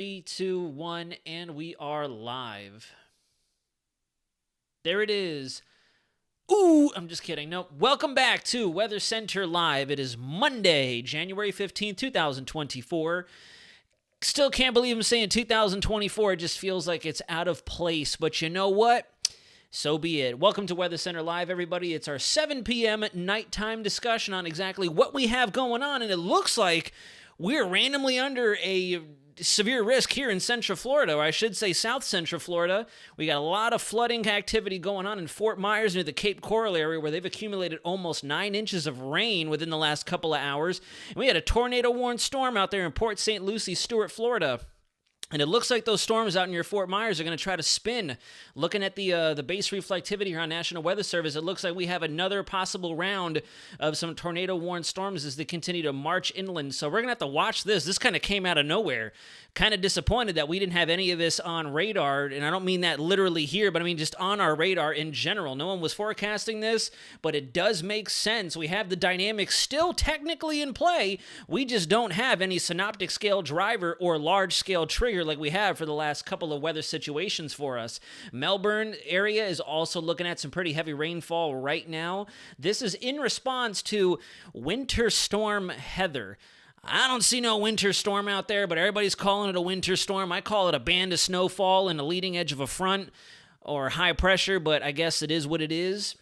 Three, two, one, and we are live. There it is. Ooh, I'm just kidding. No, welcome back to Weather Center Live. It is Monday, January 15th, 2024. Still can't believe I'm saying 2024. It just feels like it's out of place. But you know what? So be it. Welcome to Weather Center Live, everybody. It's our 7 p.m. nighttime discussion on exactly what we have going on, and it looks like we're randomly under a severe risk here in Central Florida, or I should say South Central Florida. We got a lot of flooding activity going on in Fort Myers near the Cape Coral area, where they've accumulated almost 9 inches of rain within the last couple of hours. And we had a tornado-warned storm out there in Port St. Lucie, Stuart, Florida. And it looks like those storms out near Fort Myers are going to try to spin. Looking at the base reflectivity here on National Weather Service, it looks like we have another possible round of some tornado-warned storms as they continue to march inland. So we're going to have to watch this. This kind of came out of nowhere. Kind of disappointed that we didn't have any of this on radar. And I don't mean that literally here, but I mean just on our radar in general. No one was forecasting this, but it does make sense. We have the dynamics still technically in play. We just don't have any synoptic scale driver or large scale trigger like we have for the last couple of weather situations for us. Melbourne area is also looking at some pretty heavy rainfall right now. This is in response to Winter Storm Heather. I don't see no winter storm out there, but everybody's calling it a winter storm. I call it a band of snowfall and the leading edge of a front or high pressure, but I guess it is what it is.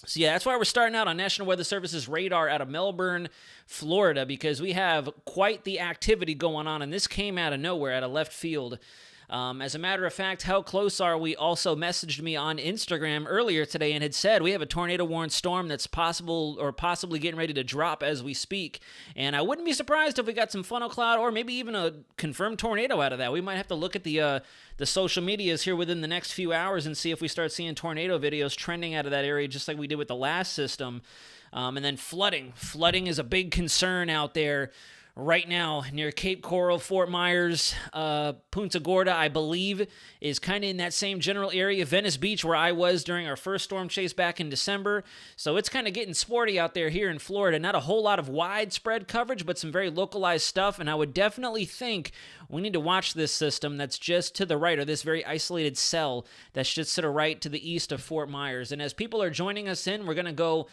So yeah, that's why we're starting out on National Weather Service's radar out of Melbourne, Florida, because we have quite the activity going on, and this came out of nowhere, out of left field. As a matter of fact, How Close Are We also messaged me on Instagram earlier today and had said we have a tornado-warned storm that's possibly getting ready to drop as we speak. And I wouldn't be surprised if we got some funnel cloud or maybe even a confirmed tornado out of that. We might have to look at the social medias here within the next few hours and see if we start seeing tornado videos trending out of that area just like we did with the last system. And then flooding. Flooding is a big concern out there right now near Cape Coral, Fort Myers, Punta Gorda, I believe, is kind of in that same general area. Venice Beach, where I was during our first storm chase back in December. So it's kind of getting sporty out there here in Florida. Not a whole lot of widespread coverage, but some very localized stuff. And I would definitely think we need to watch this system that's just to the right, or this very isolated cell that's just to the right to the east of Fort Myers. And as people are joining us in, we're going to go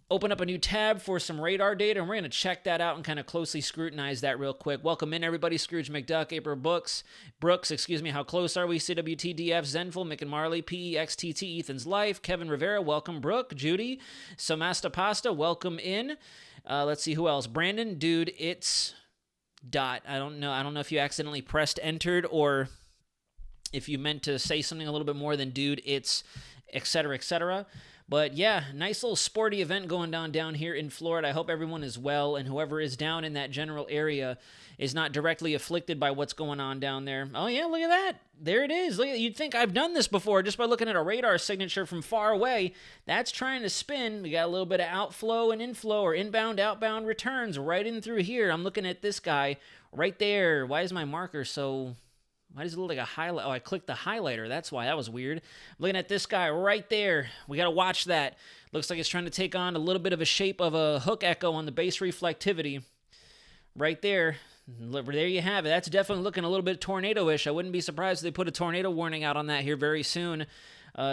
open up a new tab for some radar data, and we're going to check that out and kind of closely scrutinize that real quick. Welcome in, everybody. Scrooge McDuck, April Brooks, How Close Are We? CWTDF, Zenful, Mick and Marley, PEXTT, Ethan's Life, Kevin Rivera, welcome. Brooke, Judy, Samasta Pasta, welcome in. Let's see who else. Brandon, dude, it's dot. I don't know if you accidentally pressed entered or if you meant to say something a little bit more than dude, it's etc., etc. But yeah, nice little sporty event going down here in Florida. I hope everyone is well, and whoever is down in that general area is not directly afflicted by what's going on down there. Oh yeah, look at that. There it is. You'd think I've done this before just by looking at a radar signature from far away. That's trying to spin. We got a little bit of outflow and inflow, or inbound, outbound returns right in through here. I'm looking at this guy right there. Why is my marker so... Why does it look like a highlight? Oh, I clicked the highlighter. That's why. That was weird. I'm looking at this guy right there. We got to watch that. Looks like it's trying to take on a little bit of a shape of a hook echo on the base reflectivity. Right there. There you have it. That's definitely looking a little bit tornado-ish. I wouldn't be surprised if they put a tornado warning out on that here very soon.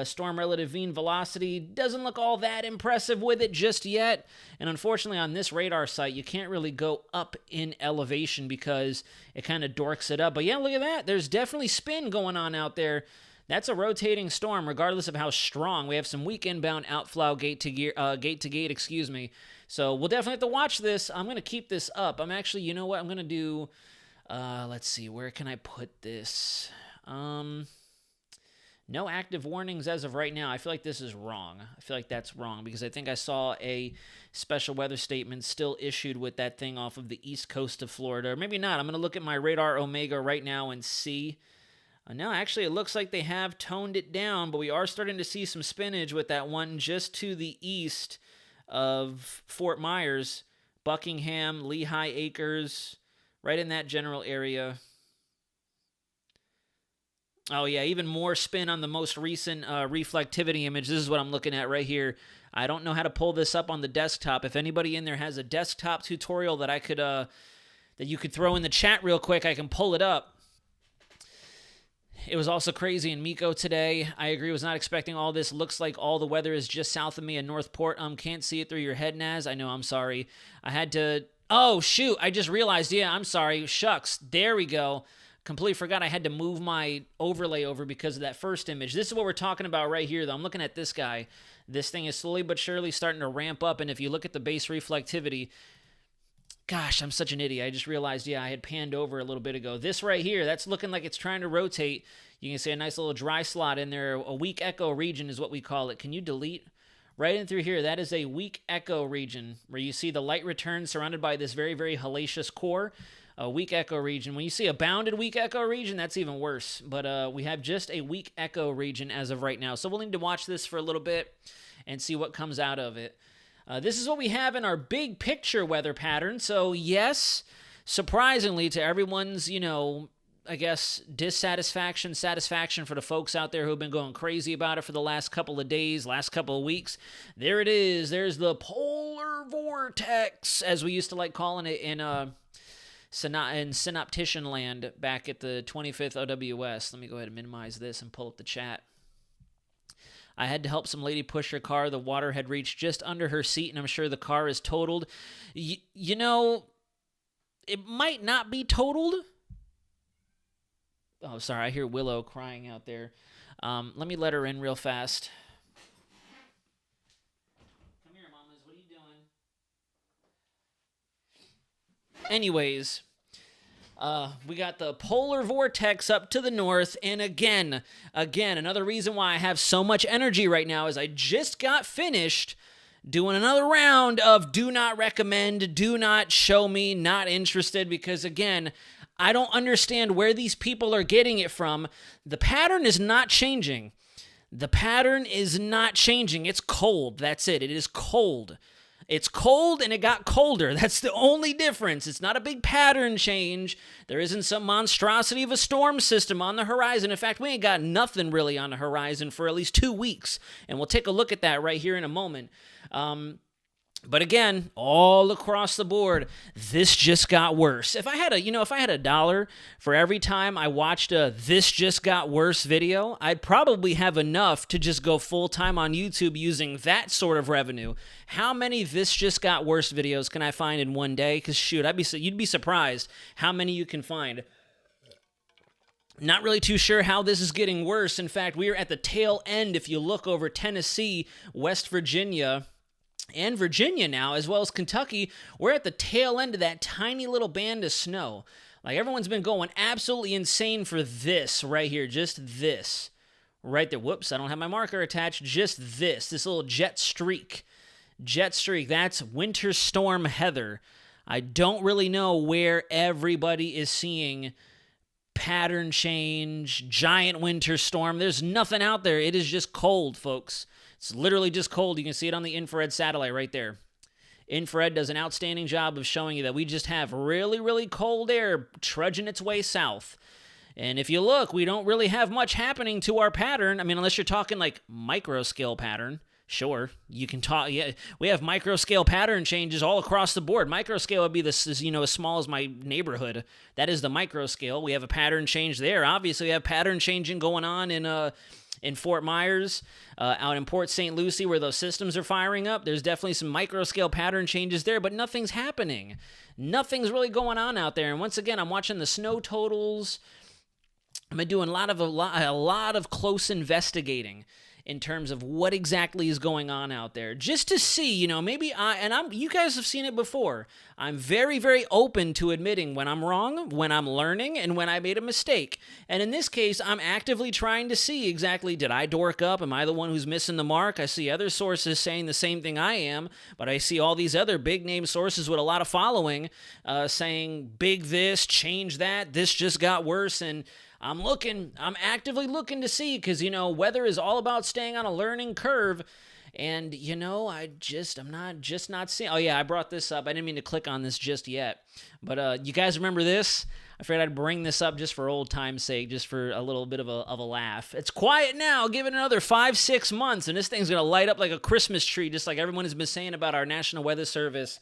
Storm relative mean velocity doesn't look all that impressive with it just yet. And unfortunately on this radar site, you can't really go up in elevation because it kind of dorks it up. But yeah, look at that. There's definitely spin going on out there. That's a rotating storm, regardless of how strong. We have some weak inbound outflow gate to gate, excuse me. So we'll definitely have to watch this. I'm going to keep this up. I'm actually, you know what? I'm going to do, let's see, where can I put this? No active warnings as of right now. I feel like this is wrong. I feel like that's wrong because I think I saw a special weather statement still issued with that thing off of the east coast of Florida. Or maybe not. I'm going to look at my radar Omega right now and see. No, actually, it looks like they have toned it down, but we are starting to see some spinach with that one just to the east of Fort Myers, Buckingham, Lehigh Acres, right in that general area. Oh, yeah, even more spin on the most recent reflectivity image. This is what I'm looking at right here. I don't know how to pull this up on the desktop. If anybody in there has a desktop tutorial that I could that you could throw in the chat real quick. I can pull it up. It was also crazy in Miko today. I agree, was not expecting all this. Looks like all the weather is just south of me in Northport. Can't see it through your head, Naz. I know, I'm sorry. I had to... Oh, shoot. I just realized. Yeah, I'm sorry. Shucks. There we go. Completely forgot I had to move my overlay over because of that first image. This is what we're talking about right here, though. I'm looking at this guy. This thing is slowly but surely starting to ramp up, and if you look at the base reflectivity... Gosh, I'm such an idiot. I just realized, yeah, I had panned over a little bit ago. This right here, that's looking like it's trying to rotate. You can see a nice little dry slot in there. A weak echo region is what we call it. Can you delete? Right in through here, that is a weak echo region where you see the light return surrounded by this very, very hellacious core. A weak echo region. When you see a bounded weak echo region, that's even worse. But we have just a weak echo region as of right now. So we'll need to watch this for a little bit and see what comes out of it. This is what we have in our big picture weather pattern. So, yes, surprisingly to everyone's, I guess, satisfaction for the folks out there who have been going crazy about it for the last couple of days, last couple of weeks. There it is. There's the polar vortex, as we used to like calling it in synoptician land back at the 25th OWS. Let me go ahead and minimize this and pull up the chat. I had to help some lady push her car. The water had reached just under her seat, and I'm sure the car is totaled. It might not be totaled. Oh, sorry. I hear Willow crying out there. Let me let her in real fast. Come here, mamas. What are you doing? Anyways... we got the polar vortex up to the north, and again, another reason why I have so much energy right now is I just got finished doing another round of do not recommend, do not show me, not interested, because again, I don't understand where these people are getting it from. The pattern is not changing. It's cold. That's it. It is cold. It's cold and it got colder. That's the only difference. It's not a big pattern change. There isn't some monstrosity of a storm system on the horizon. In fact, we ain't got nothing really on the horizon for at least 2 weeks. And we'll take a look at that right here in a moment. But again, all across the board, this just got worse. If I had $1 for every time I watched a "this just got worse" video, I'd probably have enough to just go full time on YouTube using that sort of revenue. How many "this just got worse" videos can I find in one day? Because shoot, you'd be surprised how many you can find. Not really too sure how this is getting worse. In fact, we are at the tail end. If you look over Tennessee, West Virginia, and Virginia now, as well as Kentucky, we're at the tail end of that tiny little band of snow. Like, everyone's been going absolutely insane for this right here, just this. Right there. Whoops, I don't have my marker attached. Just this little jet streak. That's Winter Storm Heather. I don't really know where everybody is seeing pattern change, giant winter storm. There's nothing out there. It is just cold, folks. It's literally just cold. You can see it on the infrared satellite right there. Infrared does an outstanding job of showing you that we just have really, really cold air trudging its way south. And if you look, we don't really have much happening to our pattern. I mean, unless you're talking like micro scale pattern. Sure, you can talk. Yeah, we have micro scale pattern changes all across the board. Micro scale would be this, as small as my neighborhood. That is the micro scale. We have a pattern change there. Obviously, we have pattern changing going on in Fort Myers, out in Port St. Lucie, where those systems are firing up. There's definitely some micro scale pattern changes there, but nothing's happening. Nothing's really going on out there. And once again, I'm watching the snow totals. I've been doing a lot of close investigating in terms of what exactly is going on out there, just to see, maybe you guys have seen it before. I'm very, very open to admitting when I'm wrong, when I'm learning, and when I made a mistake. And in this case, I'm actively trying to see exactly, did I dork up? Am I the one who's missing the mark? I see other sources saying the same thing I am, but I see all these other big name sources with a lot of following saying big this, change that, this just got worse, and I'm actively looking to see, because, weather is all about staying on a learning curve, and, I'm not seeing. Oh, yeah, I brought this up. I didn't mean to click on this just yet, but you guys remember this? I figured I'd bring this up just for old time's sake, just for a little bit of a laugh. It's quiet now. Give it another 5-6 months, and this thing's going to light up like a Christmas tree, just like everyone has been saying about our National Weather Service.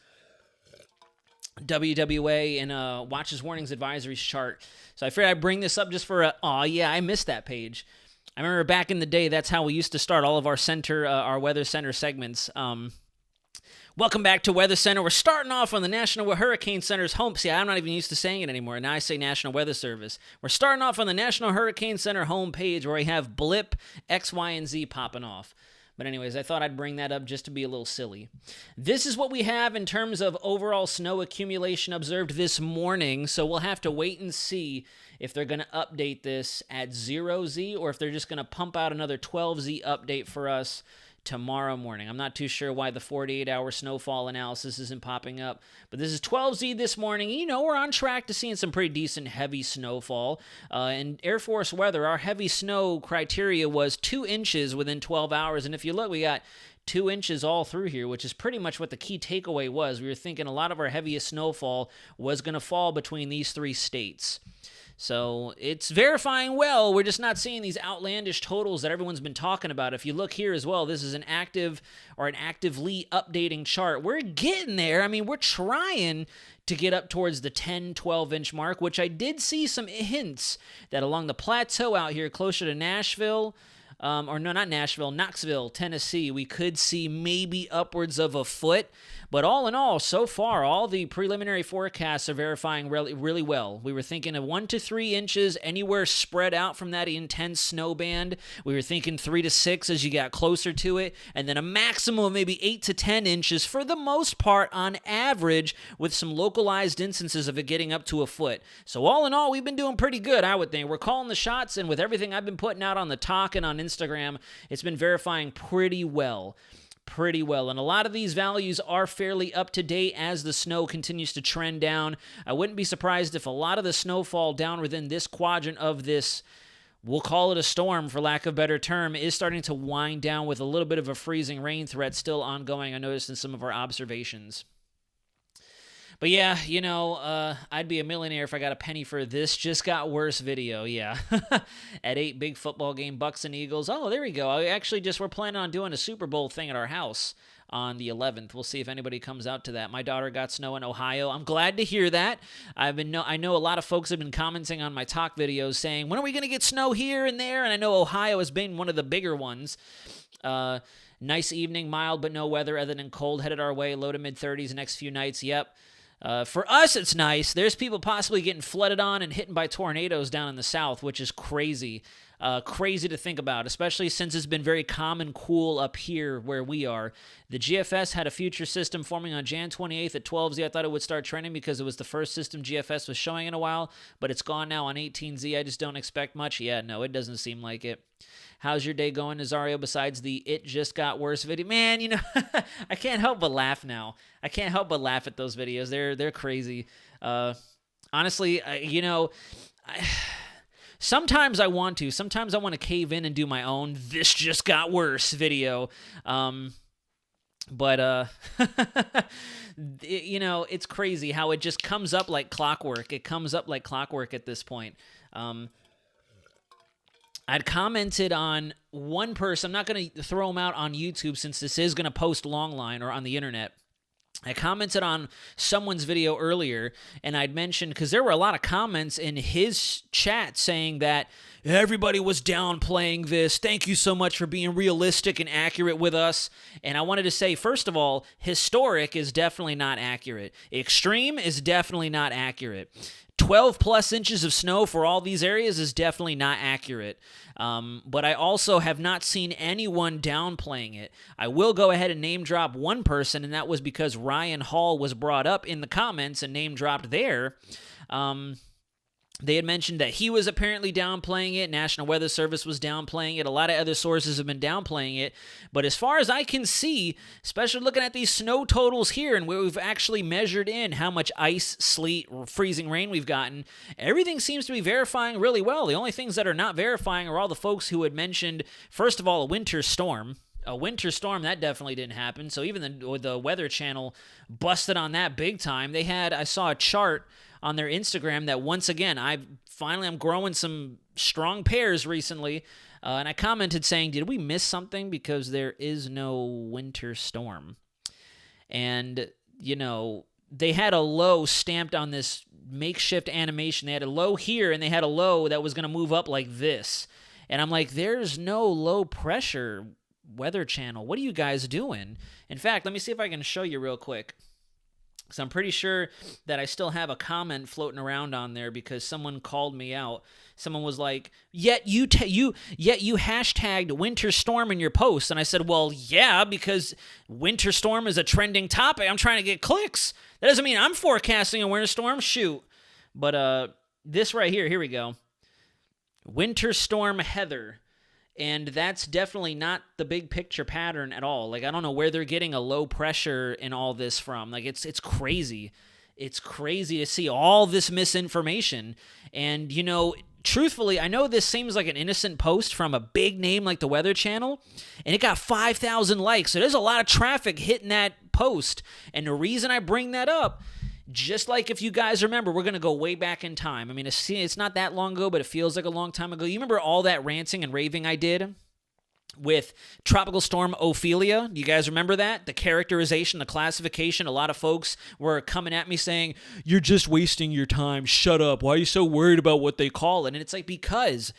WWA and Watches Warnings Advisories chart. So I figured I'd bring this up just for I missed that page. I remember back in the day, that's how we used to start all of our Weather Center segments. Welcome back to Weather Center. We're starting off on the National Hurricane Center's home. See, I'm not even used to saying it anymore. Now I say National Weather Service. We're starting off on the National Hurricane Center homepage where we have blip X, Y, and Z popping off. But anyways, I thought I'd bring that up just to be a little silly. This is what we have in terms of overall snow accumulation observed this morning, so we'll have to wait and see if they're going to update this at 0Z or if they're just going to pump out another 12Z update for us tomorrow morning. I'm not too sure why the 48-hour snowfall analysis isn't popping up, but this is 12Z this morning. You know, we're on track to seeing some pretty decent heavy snowfall. In Air Force weather, our heavy snow criteria was 2 inches within 12 hours, and if you look, we got 2 inches all through here, which is pretty much what the key takeaway was. We were thinking a lot of our heaviest snowfall was going to fall between these 3 states. So it's verifying well. We're just not seeing these outlandish totals that everyone's been talking about. If you look here as well, this is an active or an actively updating chart. We're getting there. I mean, we're trying to get up towards the 10, 12-inch mark, which I did see some hints that along the plateau out here closer to Nashville, Knoxville, Tennessee, we could see maybe upwards of a foot. But all in all, so far, all the preliminary forecasts are verifying really, really well. We were thinking of 1 to 3 inches, anywhere spread out from that intense snow band. We were thinking 3 to 6 as you got closer to it, and then a maximum of maybe 8 to 10 inches for the most part on average, with some localized instances of it getting up to a foot. So all in all, we've been doing pretty good, I would think. We're calling the shots, and with everything I've been putting out on the talk and on Instagram, it's been verifying pretty well. And a lot of these values are fairly up to date as the snow continues to trend down. I wouldn't be surprised if a lot of the snowfall down within this quadrant of this, we'll call it a storm for lack of a better term, is starting to wind down with a little bit of a freezing rain threat still ongoing. I noticed in some of our observations. But yeah, you know, I'd be a millionaire if I got a penny for this just got worse video, yeah. At 8, big football game, Bucks and Eagles. Oh, there we go. We're planning on doing a Super Bowl thing at our house on the 11th. We'll see if anybody comes out to that. My daughter got snow in Ohio. I'm glad to hear that. I know a lot of folks have been commenting on my talk videos saying, when are we going to get snow here and there? And I know Ohio has been one of the bigger ones. Nice evening, mild but no weather other than cold headed our way, low to mid-30s next few nights. Yep. For us, it's nice. There's people possibly getting flooded on and hit by tornadoes down in the south, which is crazy. Crazy to think about, especially since it's been very calm and cool up here where we are. The GFS had a future system forming on Jan 28th at 12Z. I thought it would start trending because it was the first system GFS was showing in a while, but it's gone now on 18Z. I just don't expect much. Yeah, no, it doesn't seem like it. How's your day going, Nazario, besides the It Just Got Worse video? Man, you know, I can't help but laugh now. I can't help but laugh at those videos. They're crazy. Honestly, sometimes I want to. Sometimes I want to cave in and do my own This Just Got Worse video. But it's crazy how it just comes up like clockwork. It comes up like clockwork at this point. I'd commented on one person. I'm not going to throw him out on YouTube since this is going to post longline or on the internet. I commented on someone's video earlier, and I'd mentioned, because there were a lot of comments in his chat saying that everybody was downplaying this. Thank you so much for being realistic and accurate with us. And I wanted to say, first of all, historic is definitely not accurate. Extreme is definitely not accurate. 12 plus inches of snow for all these areas is definitely not accurate. But I also have not seen anyone downplaying it. I will go ahead and name drop one person, and that was because Ryan Hall was brought up in the comments and name dropped there. They had mentioned that he was apparently downplaying it. National Weather Service was downplaying it. A lot of other sources have been downplaying it. But as far as I can see, especially looking at these snow totals here and where we've actually measured in how much ice, sleet, or freezing rain we've gotten, everything seems to be verifying really well. The only things that are not verifying are all the folks who had mentioned, first of all, a winter storm. A winter storm, that definitely didn't happen. So even the Weather Channel busted on that big time. I saw a chart on their Instagram that once again, I'm growing some strong pairs recently, and I commented saying, did we miss something? Because there is no winter storm. And, they had a low stamped on this makeshift animation. They had a low here, and they had a low that was going to move up like this. And I'm like, there's no low pressure Weather Channel. What are you guys doing? In fact, let me see if I can show you real quick. Because I'm pretty sure that I still have a comment floating around on there because someone called me out. Someone was like, yet you hashtagged Winter Storm in your post. And I said, well, yeah, because Winter Storm is a trending topic. I'm trying to get clicks. That doesn't mean I'm forecasting a winter storm. Shoot. But this right here we go. Winter Storm Heather. And that's definitely not the big picture pattern at all. Like, I don't know where they're getting a low pressure in all this from. Like, it's crazy. It's crazy to see all this misinformation. And, you know, truthfully, I know this seems like an innocent post from a big name like the Weather Channel, and it got 5,000 likes. So there's a lot of traffic hitting that post. And the reason I bring that up, just like if you guys remember, we're going to go way back in time. I mean, it's not that long ago, but it feels like a long time ago. You remember all that ranting and raving I did with Tropical Storm Ophelia? You guys remember that? The characterization, the classification. A lot of folks were coming at me saying, you're just wasting your time. Shut up. Why are you so worried about what they call it? And it's like, because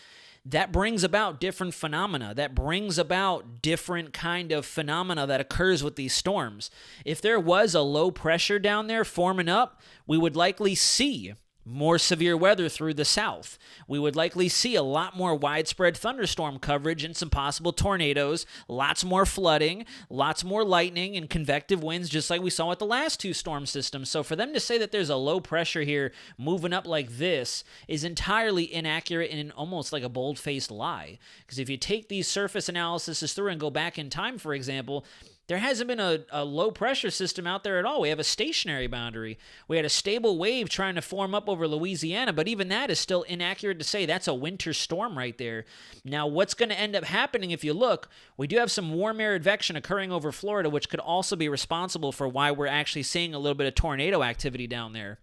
that brings about different phenomena. That brings about different kind of phenomena that occurs with these storms. If there was a low pressure down there forming up, we would likely see more severe weather through the south. We would likely see a lot more widespread thunderstorm coverage and some possible tornadoes, lots more flooding, lots more lightning and convective winds, just like we saw with the last two storm systems. So for them to say that there's a low pressure here moving up like this is entirely inaccurate and almost like a bold-faced lie. Because if you take these surface analyses through and go back in time, for example, there hasn't been a low-pressure system out there at all. We have a stationary boundary. We had a stable wave trying to form up over Louisiana, but even that is still inaccurate to say that's a winter storm right there. Now, what's going to end up happening if you look, we do have some warm air advection occurring over Florida, which could also be responsible for why we're actually seeing a little bit of tornado activity down there.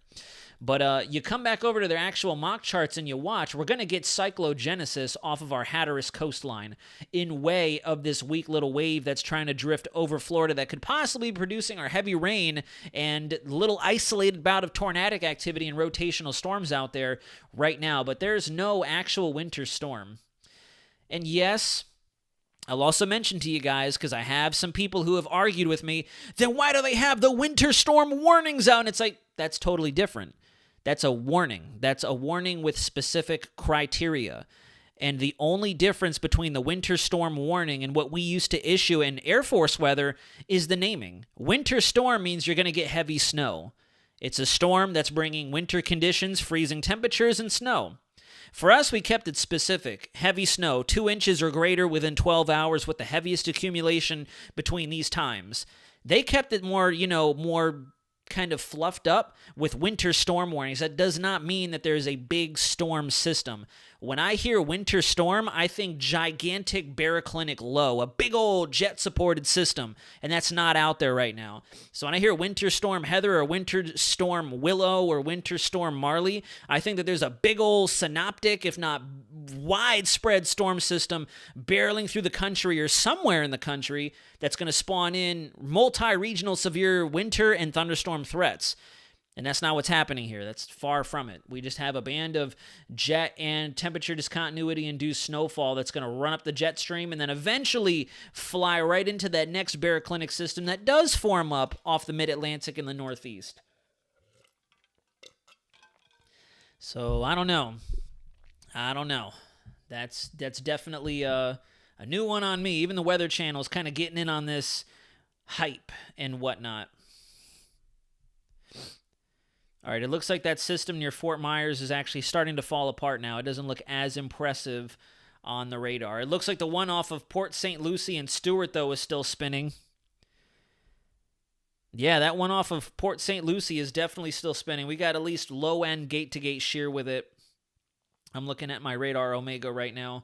But you come back over to their actual mock charts and you watch, we're going to get cyclogenesis off of our Hatteras coastline in way of this weak little wave that's trying to drift over Florida that could possibly be producing our heavy rain and little isolated bout of tornadic activity and rotational storms out there right now. But there's no actual winter storm. And yes, I'll also mention to you guys, because I have some people who have argued with me, then why do they have the winter storm warnings out? And it's like, that's totally different. That's a warning. That's a warning with specific criteria. And the only difference between the winter storm warning and what we used to issue in Air Force weather is the naming. Winter storm means you're going to get heavy snow. It's a storm that's bringing winter conditions, freezing temperatures, and snow. For us, we kept it specific. Heavy snow, 2 inches or greater within 12 hours with the heaviest accumulation between these times. They kept it more, more kind of fluffed up with winter storm warnings. That does not mean that there is a big storm system. When I hear winter storm, I think gigantic baroclinic low, a big old jet-supported system, and that's not out there right now. So when I hear winter storm Heather or winter storm Willow or winter storm Marley, I think that there's a big old synoptic, if not widespread storm system barreling through the country or somewhere in the country that's going to spawn in multi-regional severe winter and thunderstorm threats. And that's not what's happening here. That's far from it. We just have a band of jet and temperature discontinuity-induced snowfall that's going to run up the jet stream and then eventually fly right into that next baroclinic system that does form up off the mid-Atlantic in the northeast. So, I don't know. That's definitely a new one on me. Even the Weather Channel is kind of getting in on this hype and whatnot. All right, it looks like that system near Fort Myers is actually starting to fall apart now. It doesn't look as impressive on the radar. It looks like the one off of Port St. Lucie and Stewart, though, is still spinning. Yeah, that one off of Port St. Lucie is definitely still spinning. We got at least low-end gate-to-gate shear with it. I'm looking at my radar Omega right now.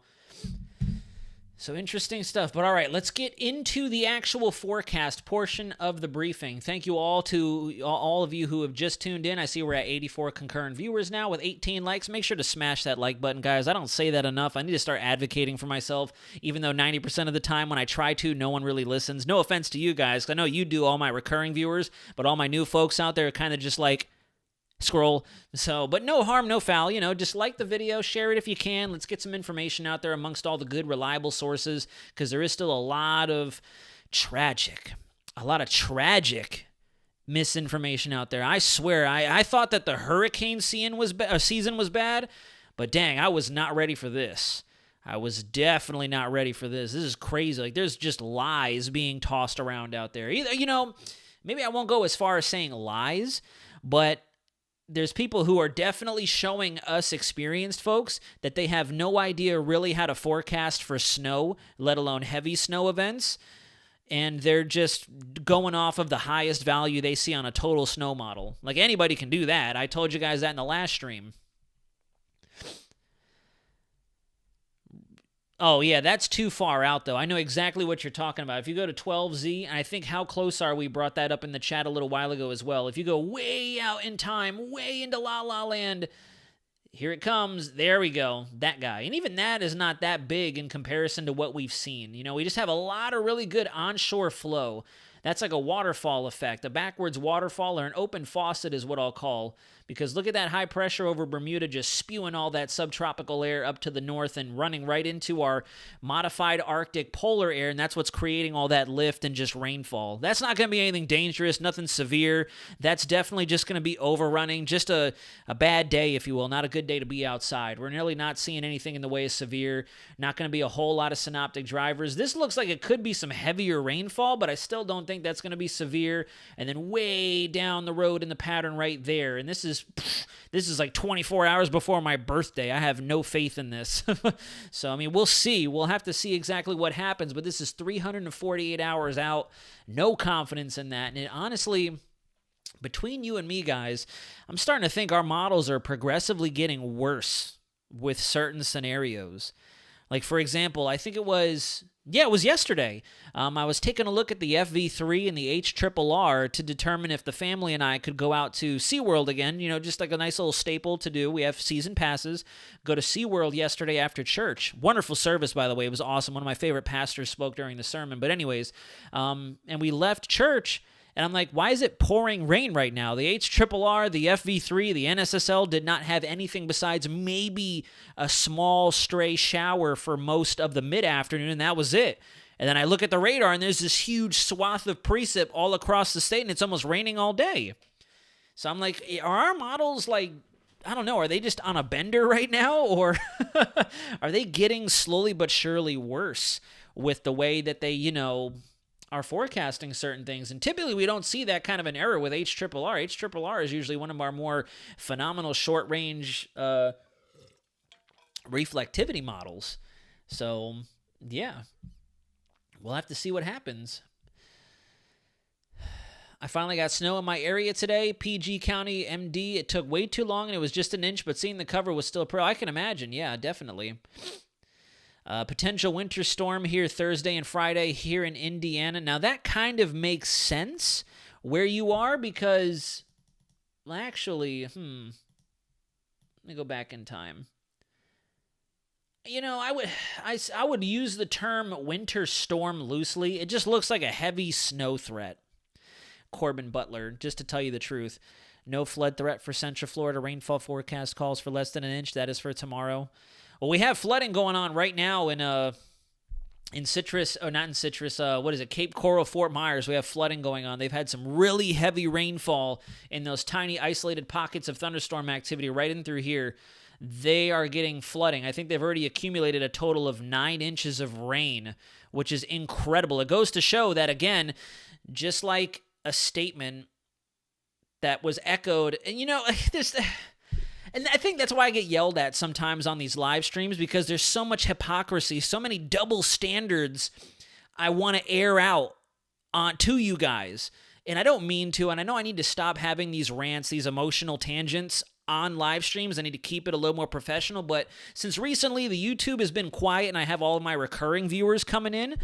So interesting stuff. But all right, let's get into the actual forecast portion of the briefing. Thank you all to all of you who have just tuned in. I see we're at 84 concurrent viewers now with 18 likes. Make sure to smash that like button, guys. I don't say that enough. I need to start advocating for myself, even though 90% of the time when I try to, no one really listens. No offense to you guys, 'cause I know you do, all my recurring viewers, but all my new folks out there are kind of just like, scroll. So, but no harm, no foul, just like the video, share it if you can. Let's get some information out there amongst all the good, reliable sources, because there is still a lot of tragic misinformation out there. I swear, I thought that the hurricane season was bad, but dang, I was not ready for this. I was definitely not ready for this. This is crazy. Like, there's just lies being tossed around out there. Either, maybe I won't go as far as saying lies, but there's people who are definitely showing us experienced folks that they have no idea really how to forecast for snow, let alone heavy snow events. And they're just going off of the highest value they see on a total snow model. Like, anybody can do that. I told you guys that in the last stream. Oh, yeah, that's too far out, though. I know exactly what you're talking about. If you go to 12Z, and I think How Close Are We brought that up in the chat a little while ago as well. If you go way out in time, way into La La Land, here it comes. There we go. That guy. And even that is not that big in comparison to what we've seen. We just have a lot of really good onshore flow. That's like a waterfall effect. A backwards waterfall or an open faucet is what I'll call. Because look at that high pressure over Bermuda just spewing all that subtropical air up to the north and running right into our modified Arctic polar air, and that's what's creating all that lift and just rainfall. That's not going to be anything dangerous, nothing severe. That's definitely just going to be overrunning, just a bad day, if you will, not a good day to be outside. We're nearly not seeing anything in the way of severe, not going to be a whole lot of synoptic drivers. This looks like it could be some heavier rainfall, but I still don't think that's going to be severe. And then way down the road in the pattern right there, and this is like 24 hours before my birthday. I have no faith in this. So, we'll see. We'll have to see exactly what happens, but this is 348 hours out. No confidence in that. And honestly, between you and me, guys, I'm starting to think our models are progressively getting worse with certain scenarios. Like, for example, I think it was yesterday. I was taking a look at the FV3 and the HRRR to determine if the family and I could go out to SeaWorld again, just like a nice little staple to do. We have season passes. Go to SeaWorld yesterday after church. Wonderful service, by the way. It was awesome. One of my favorite pastors spoke during the sermon. But anyways, and we left church, and I'm like, why is it pouring rain right now? The HRRR, the FV3, the NSSL did not have anything besides maybe a small stray shower for most of the mid-afternoon, and that was it. And then I look at the radar, and there's this huge swath of precip all across the state, and it's almost raining all day. So I'm like, are our models like, I don't know, are they just on a bender right now? Or are they getting slowly but surely worse with the way that they, are forecasting certain things? And typically we don't see that kind of an error with HRRR. HRRR is usually one of our more phenomenal short-range reflectivity models. So, yeah. We'll have to see what happens. I finally got snow in my area today. PG County, MD. It took way too long, and it was just an inch, but seeing the cover was still pro. I can imagine. Yeah, definitely. Potential winter storm here Thursday and Friday here in Indiana. Now, that kind of makes sense where you are because, well, actually, let me go back in time. I would use the term winter storm loosely. It just looks like a heavy snow threat. Corbin Butler, just to tell you the truth. No flood threat for Central Florida. Rainfall forecast calls for less than an inch. That is for tomorrow. Well, we have flooding going on right now in Citrus, or not in Citrus, Cape Coral, Fort Myers. We have flooding going on. They've had some really heavy rainfall in those tiny isolated pockets of thunderstorm activity right in through here. They are getting flooding. I think they've already accumulated a total of 9 inches of rain, which is incredible. It goes to show that, again, just like a statement that was echoed, and this... And I think that's why I get yelled at sometimes on these live streams, because there's so much hypocrisy, so many double standards I want to air out to you guys. And I don't mean to, and I know I need to stop having these rants, these emotional tangents. on live streams. I need to keep it a little more professional. But since recently the YouTube has been quiet and I have all of my recurring viewers coming in,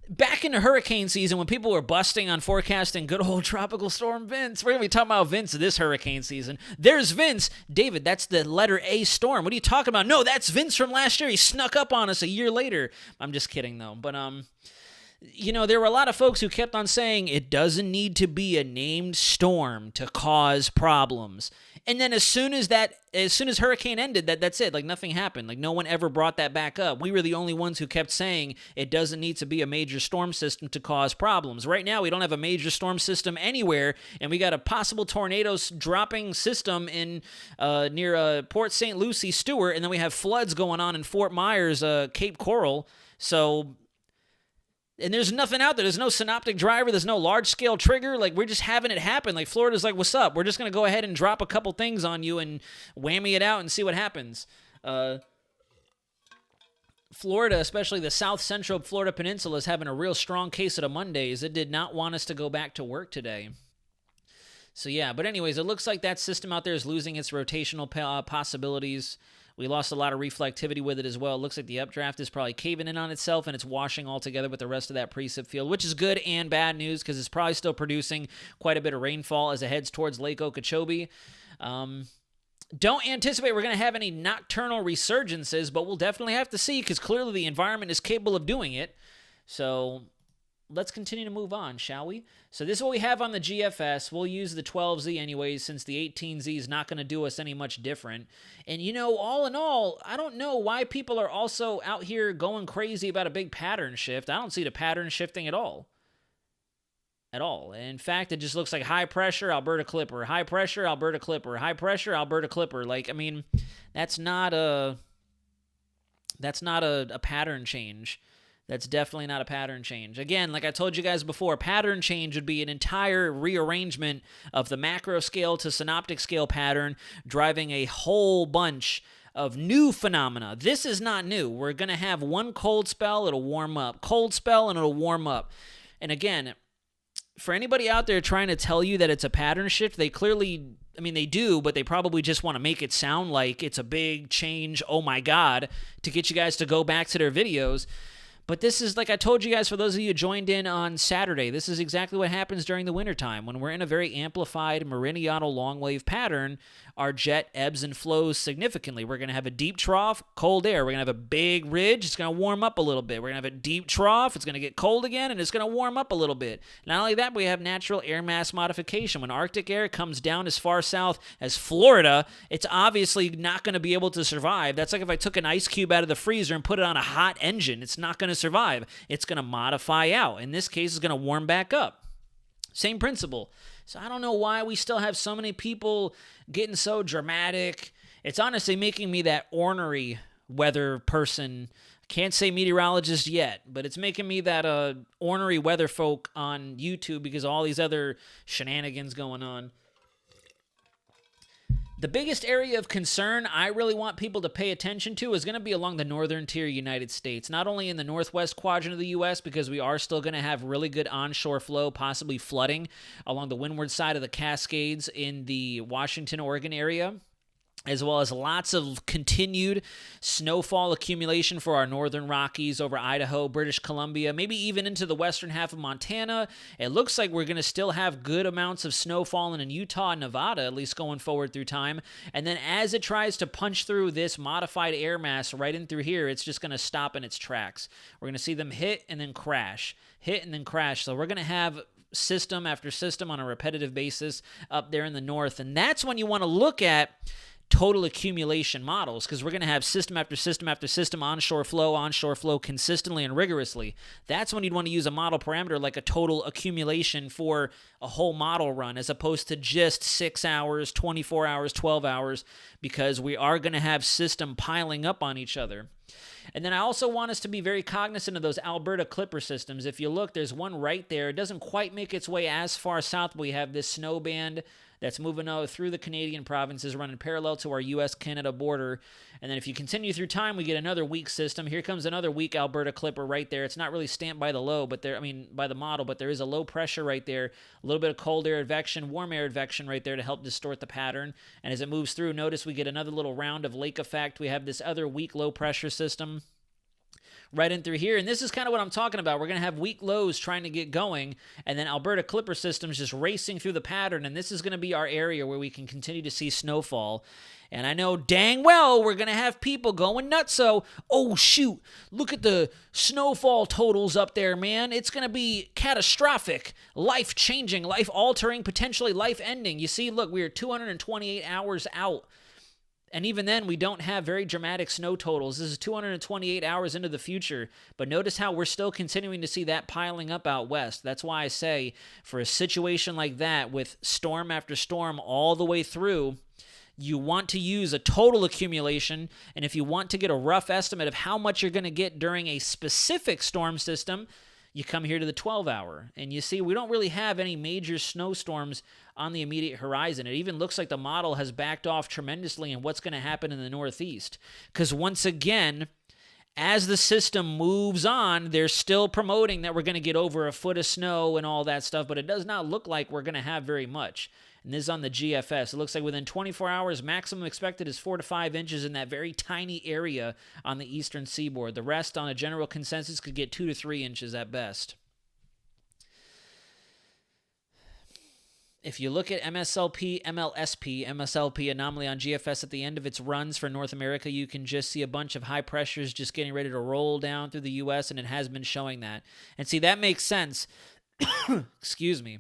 back in the hurricane season when people were busting on forecasting good old tropical storm Vince, we're going to be talking about Vince this hurricane season. There's Vince. David, that's the letter A storm. What are you talking about? No, that's Vince from last year. He snuck up on us a year later. I'm just kidding, though. But, there were a lot of folks who kept on saying it doesn't need to be a named storm to cause problems. And then as soon as hurricane ended, that's it. Like nothing happened. Like no one ever brought that back up. We were the only ones who kept saying it doesn't need to be a major storm system to cause problems. Right now, we don't have a major storm system anywhere, and we got a possible tornadoes dropping system in near Port St. Lucie, Stewart, and then we have floods going on in Fort Myers, Cape Coral. So. And there's nothing out there. There's no synoptic driver. There's no large-scale trigger. Like, we're just having it happen. Like, Florida's like, what's up? We're just going to go ahead and drop a couple things on you and whammy it out and see what happens. Florida, especially the south central Florida Peninsula, is having a real strong case of the Mondays. It did not want us to go back to work today. So, yeah. But anyways, it looks like that system out there is losing its rotational possibilities. We lost a lot of reflectivity with it as well. It looks like the updraft is probably caving in on itself, and it's washing all together with the rest of that precip field, which is good and bad news because it's probably still producing quite a bit of rainfall as it heads towards Lake Okeechobee. Don't anticipate we're going to have any nocturnal resurgences, but we'll definitely have to see because clearly the environment is capable of doing it. So let's continue to move on, shall we? So this is what we have on the GFS. We'll use the 12Z anyways since the 18Z is not going to do us any much different. And, all in all, I don't know why people are also out here going crazy about a big pattern shift. I don't see the pattern shifting at all. At all. In fact, it just looks like high pressure, Alberta Clipper, high pressure, Alberta Clipper, high pressure, Alberta Clipper. That's not a pattern change. That's definitely not a pattern change. Again, like I told you guys before, pattern change would be an entire rearrangement of the macro scale to synoptic scale pattern, driving a whole bunch of new phenomena. This is not new. We're going to have one cold spell, it'll warm up. Cold spell, and it'll warm up. And again, for anybody out there trying to tell you that it's a pattern shift, they clearly, they do, but they probably just want to make it sound like it's a big change, oh my God, to get you guys to go back to their videos. But this is, like I told you guys, for those of you who joined in on Saturday, this is exactly what happens during the wintertime. When we're in a very amplified meridional long wave pattern, our jet ebbs and flows significantly. We're going to have a deep trough, cold air. We're going to have a big ridge. It's going to warm up a little bit. We're going to have a deep trough. It's going to get cold again, and it's going to warm up a little bit. Not only that, but we have natural air mass modification. When Arctic air comes down as far south as Florida, it's obviously not going to be able to survive. That's like if I took an ice cube out of the freezer and put it on a hot engine. It's not going to survive. It's going to modify out. In this case, it's going to warm back up. Same principle. So I don't know why we still have so many people getting so dramatic. It's honestly making me that ornery weather person. Can't say meteorologist yet, but it's making me that ornery weather folk on YouTube because of all these other shenanigans going on. The biggest area of concern I really want people to pay attention to is going to be along the northern tier United States. Not only in the northwest quadrant of the U.S., because we are still going to have really good onshore flow, possibly flooding along the windward side of the Cascades in the Washington, Oregon area, as well as lots of continued snowfall accumulation for our northern Rockies over Idaho, British Columbia, maybe even into the western half of Montana. It looks like we're going to still have good amounts of snow falling in Utah and Nevada, at least going forward through time. And then as it tries to punch through this modified air mass right in through here, it's just going to stop in its tracks. We're going to see them hit and then crash, hit and then crash. So we're going to have system after system on a repetitive basis up there in the north. And that's when you want to look at total accumulation models, because we're going to have system after system after system, onshore flow consistently and rigorously. That's when you'd want to use a model parameter like a total accumulation for a whole model run, as opposed to just 6 hours, 24 hours, 12 hours, because we are going to have system piling up on each other. And then I also want us to be very cognizant of those Alberta Clipper systems. If you look, there's one right there. It doesn't quite make its way as far south, but we have this snow band that's moving through the Canadian provinces, running parallel to our U.S.-Canada border. And then if you continue through time, we get another weak system. Here comes another weak Alberta clipper right there. It's not really stamped by the low, but by the model, but there is a low pressure right there. A little bit of cold air advection, warm air advection right there to help distort the pattern. And as it moves through, notice we get another little round of lake effect. We have this other weak low pressure system right in through here. And this is kind of what I'm talking about. We're going to have weak lows trying to get going, and then Alberta Clipper systems just racing through the pattern, and this is going to be our area where we can continue to see snowfall. And I know dang well we're going to have people going nuts. So, oh, shoot, look at the snowfall totals up there, man. It's going to be catastrophic, life-changing, life-altering, potentially life-ending. You see, look, we are 228 hours out. And even then, we don't have very dramatic snow totals. This is 228 hours into the future. But notice how we're still continuing to see that piling up out west. That's why I say, for a situation like that, with storm after storm all the way through, you want to use a total accumulation. And if you want to get a rough estimate of how much you're going to get during a specific storm system, you come here to the 12-hour, and you see we don't really have any major snowstorms on the immediate horizon. It even looks like the model has backed off tremendously in what's going to happen in the Northeast. Because once again, as the system moves on, they're still promoting that we're going to get over a foot of snow and all that stuff, but it does not look like we're going to have very much. And this is on the GFS. It looks like within 24 hours, maximum expected is 4 to 5 inches in that very tiny area on the eastern seaboard. The rest, on a general consensus, could get 2 to 3 inches at best. If you look at MSLP anomaly on GFS at the end of its runs for North America, you can just see a bunch of high pressures just getting ready to roll down through the U.S., and it has been showing that. And see, that makes sense. Excuse me.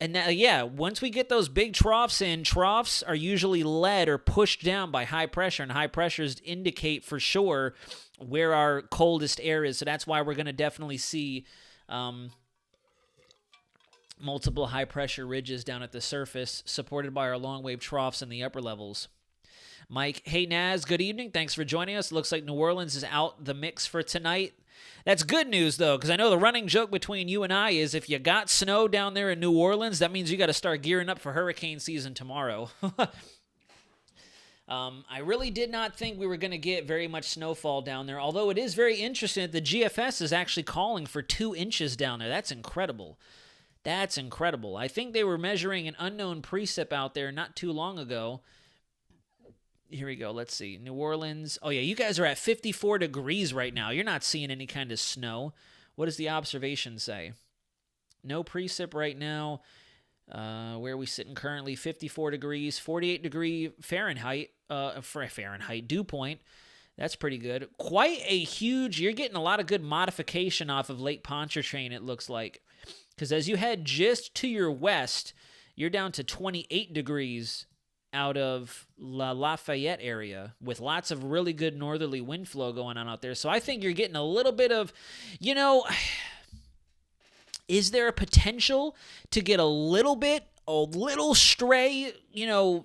And now, yeah, once we get those big troughs in, troughs are usually led or pushed down by high pressure, and high pressures indicate for sure where our coldest air is. So that's why we're going to definitely see multiple high-pressure ridges down at the surface, supported by our long-wave troughs in the upper levels. Mike, hey, Naz, good evening. Thanks for joining us. Looks like New Orleans is out the mix for tonight. That's good news, though, because I know the running joke between you and I is if you got snow down there in New Orleans, that means you got to start gearing up for hurricane season tomorrow. I really did not think we were going to get very much snowfall down there, although it is very interesting that the GFS is actually calling for 2 inches down there. That's incredible. That's incredible. I think they were measuring an unknown precip out there not too long ago. Here we go. Let's see. New Orleans. Oh, yeah, you guys are at 54 degrees right now. You're not seeing any kind of snow. What does the observation say? No precip right now. Where are we sitting currently? 54 degrees, 48 degree Fahrenheit, dew point. That's pretty good. Quite a huge, you're getting a lot of good modification off of Lake Pontchartrain, it looks like. Because as you head just to your west, you're down to 28 degrees out of Lafayette area with lots of really good northerly wind flow going on out there. So I think you're getting a little bit of, is there a potential to get a little stray,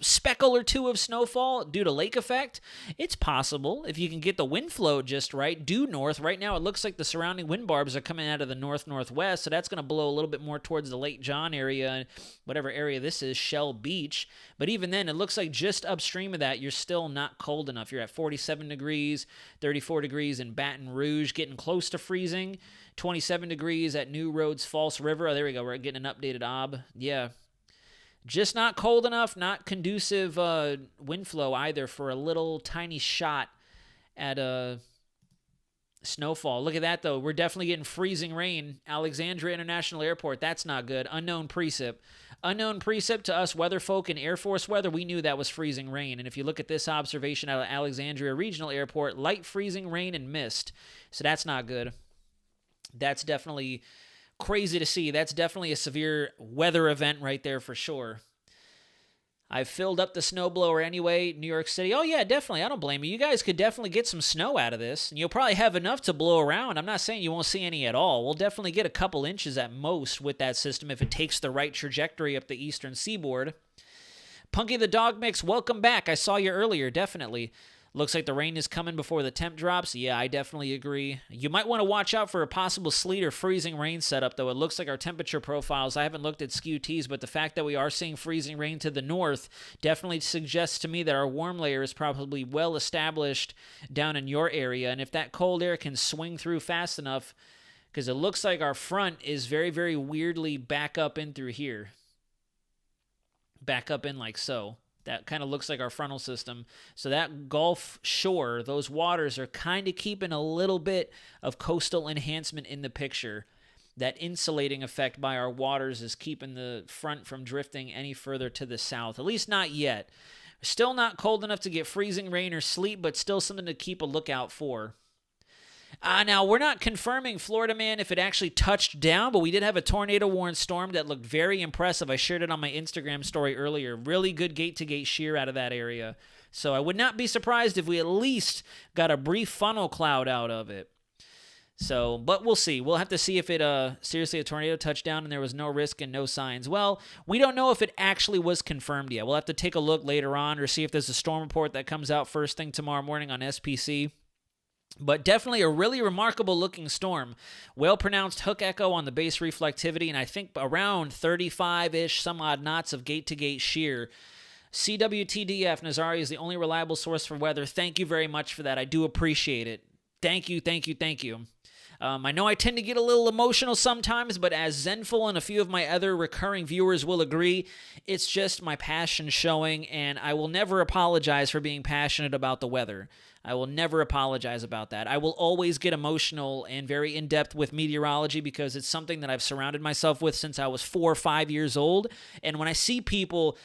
speckle or two of snowfall due to lake effect? It's possible if you can get the wind flow just right, due north. Right now it looks like the surrounding wind barbs are coming out of the north-northwest, so that's going to blow a little bit more towards the Lake John area, whatever area this is, Shell Beach. But even then, it looks like just upstream of that, you're still not cold enough. You're at 47 degrees, 34 degrees in Baton Rouge, getting close to freezing, 27 degrees at New Roads False River. Oh, there we go. We're getting an updated ob. Yeah. Just not cold enough, not conducive wind flow either for a little tiny shot at snowfall. Look at that, though. We're definitely getting freezing rain. Alexandria International Airport, that's not good. Unknown precip. Unknown precip to us weather folk in Air Force weather, we knew that was freezing rain. And if you look at this observation out of Alexandria Regional Airport, light freezing rain and mist. So that's not good. That's definitely crazy to see. That's definitely a severe weather event right there for sure. I've filled up the snowblower anyway, New York City. Oh, yeah, definitely. I don't blame you. You guys could definitely get some snow out of this, and you'll probably have enough to blow around. I'm not saying you won't see any at all. We'll definitely get a couple inches at most with that system if it takes the right trajectory up the eastern seaboard. Punky the Dog Mix, welcome back. I saw you earlier, definitely. Looks like the rain is coming before the temp drops. Yeah, I definitely agree. You might want to watch out for a possible sleet or freezing rain setup, though. It looks like our temperature profiles, I haven't looked at SKUTs, but the fact that we are seeing freezing rain to the north definitely suggests to me that our warm layer is probably well established down in your area. And if that cold air can swing through fast enough, because it looks like our front is very, very weirdly back up in through here. Back up in like so. That kind of looks like our frontal system. So that Gulf shore, those waters are kind of keeping a little bit of coastal enhancement in the picture. That insulating effect by our waters is keeping the front from drifting any further to the south, at least not yet. Still not cold enough to get freezing rain or sleet, but still something to keep a lookout for. Now, we're not confirming Florida Man if it actually touched down, but we did have a tornado-warned storm that looked very impressive. I shared it on my Instagram story earlier. Really good gate-to-gate shear out of that area. So I would not be surprised if we at least got a brief funnel cloud out of it. So, but we'll see. We'll have to see if it, seriously, a tornado touched down and there was no risk and no signs. Well, we don't know if it actually was confirmed yet. We'll have to take a look later on or see if there's a storm report that comes out first thing tomorrow morning on SPC. But definitely a really remarkable looking storm. Well-pronounced hook echo on the base reflectivity, and I think around 35-ish some odd knots of gate-to-gate shear. CWTDF Nazari is the only reliable source for weather. Thank you very much for that. I do appreciate it. Thank you, thank you, thank you. I know I tend to get a little emotional sometimes, but as Zenful and a few of my other recurring viewers will agree, it's just my passion showing, and I will never apologize for being passionate about the weather. I will never apologize about that. I will always get emotional and very in-depth with meteorology because it's something that I've surrounded myself with since I was 4 or 5 years old, and when I see people...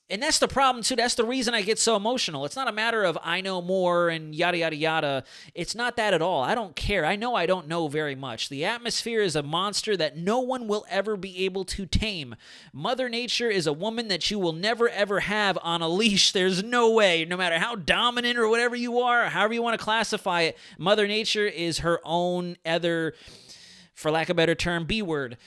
And that's the problem, too. That's the reason I get so emotional. It's not a matter of I know more and yada, yada, yada. It's not that at all. I don't care. I know I don't know very much. The atmosphere is a monster that no one will ever be able to tame. Mother Nature is a woman that you will never, ever have on a leash. There's no way. No matter how dominant or whatever you are, however you want to classify it, Mother Nature is her own other, for lack of a better term, B-word.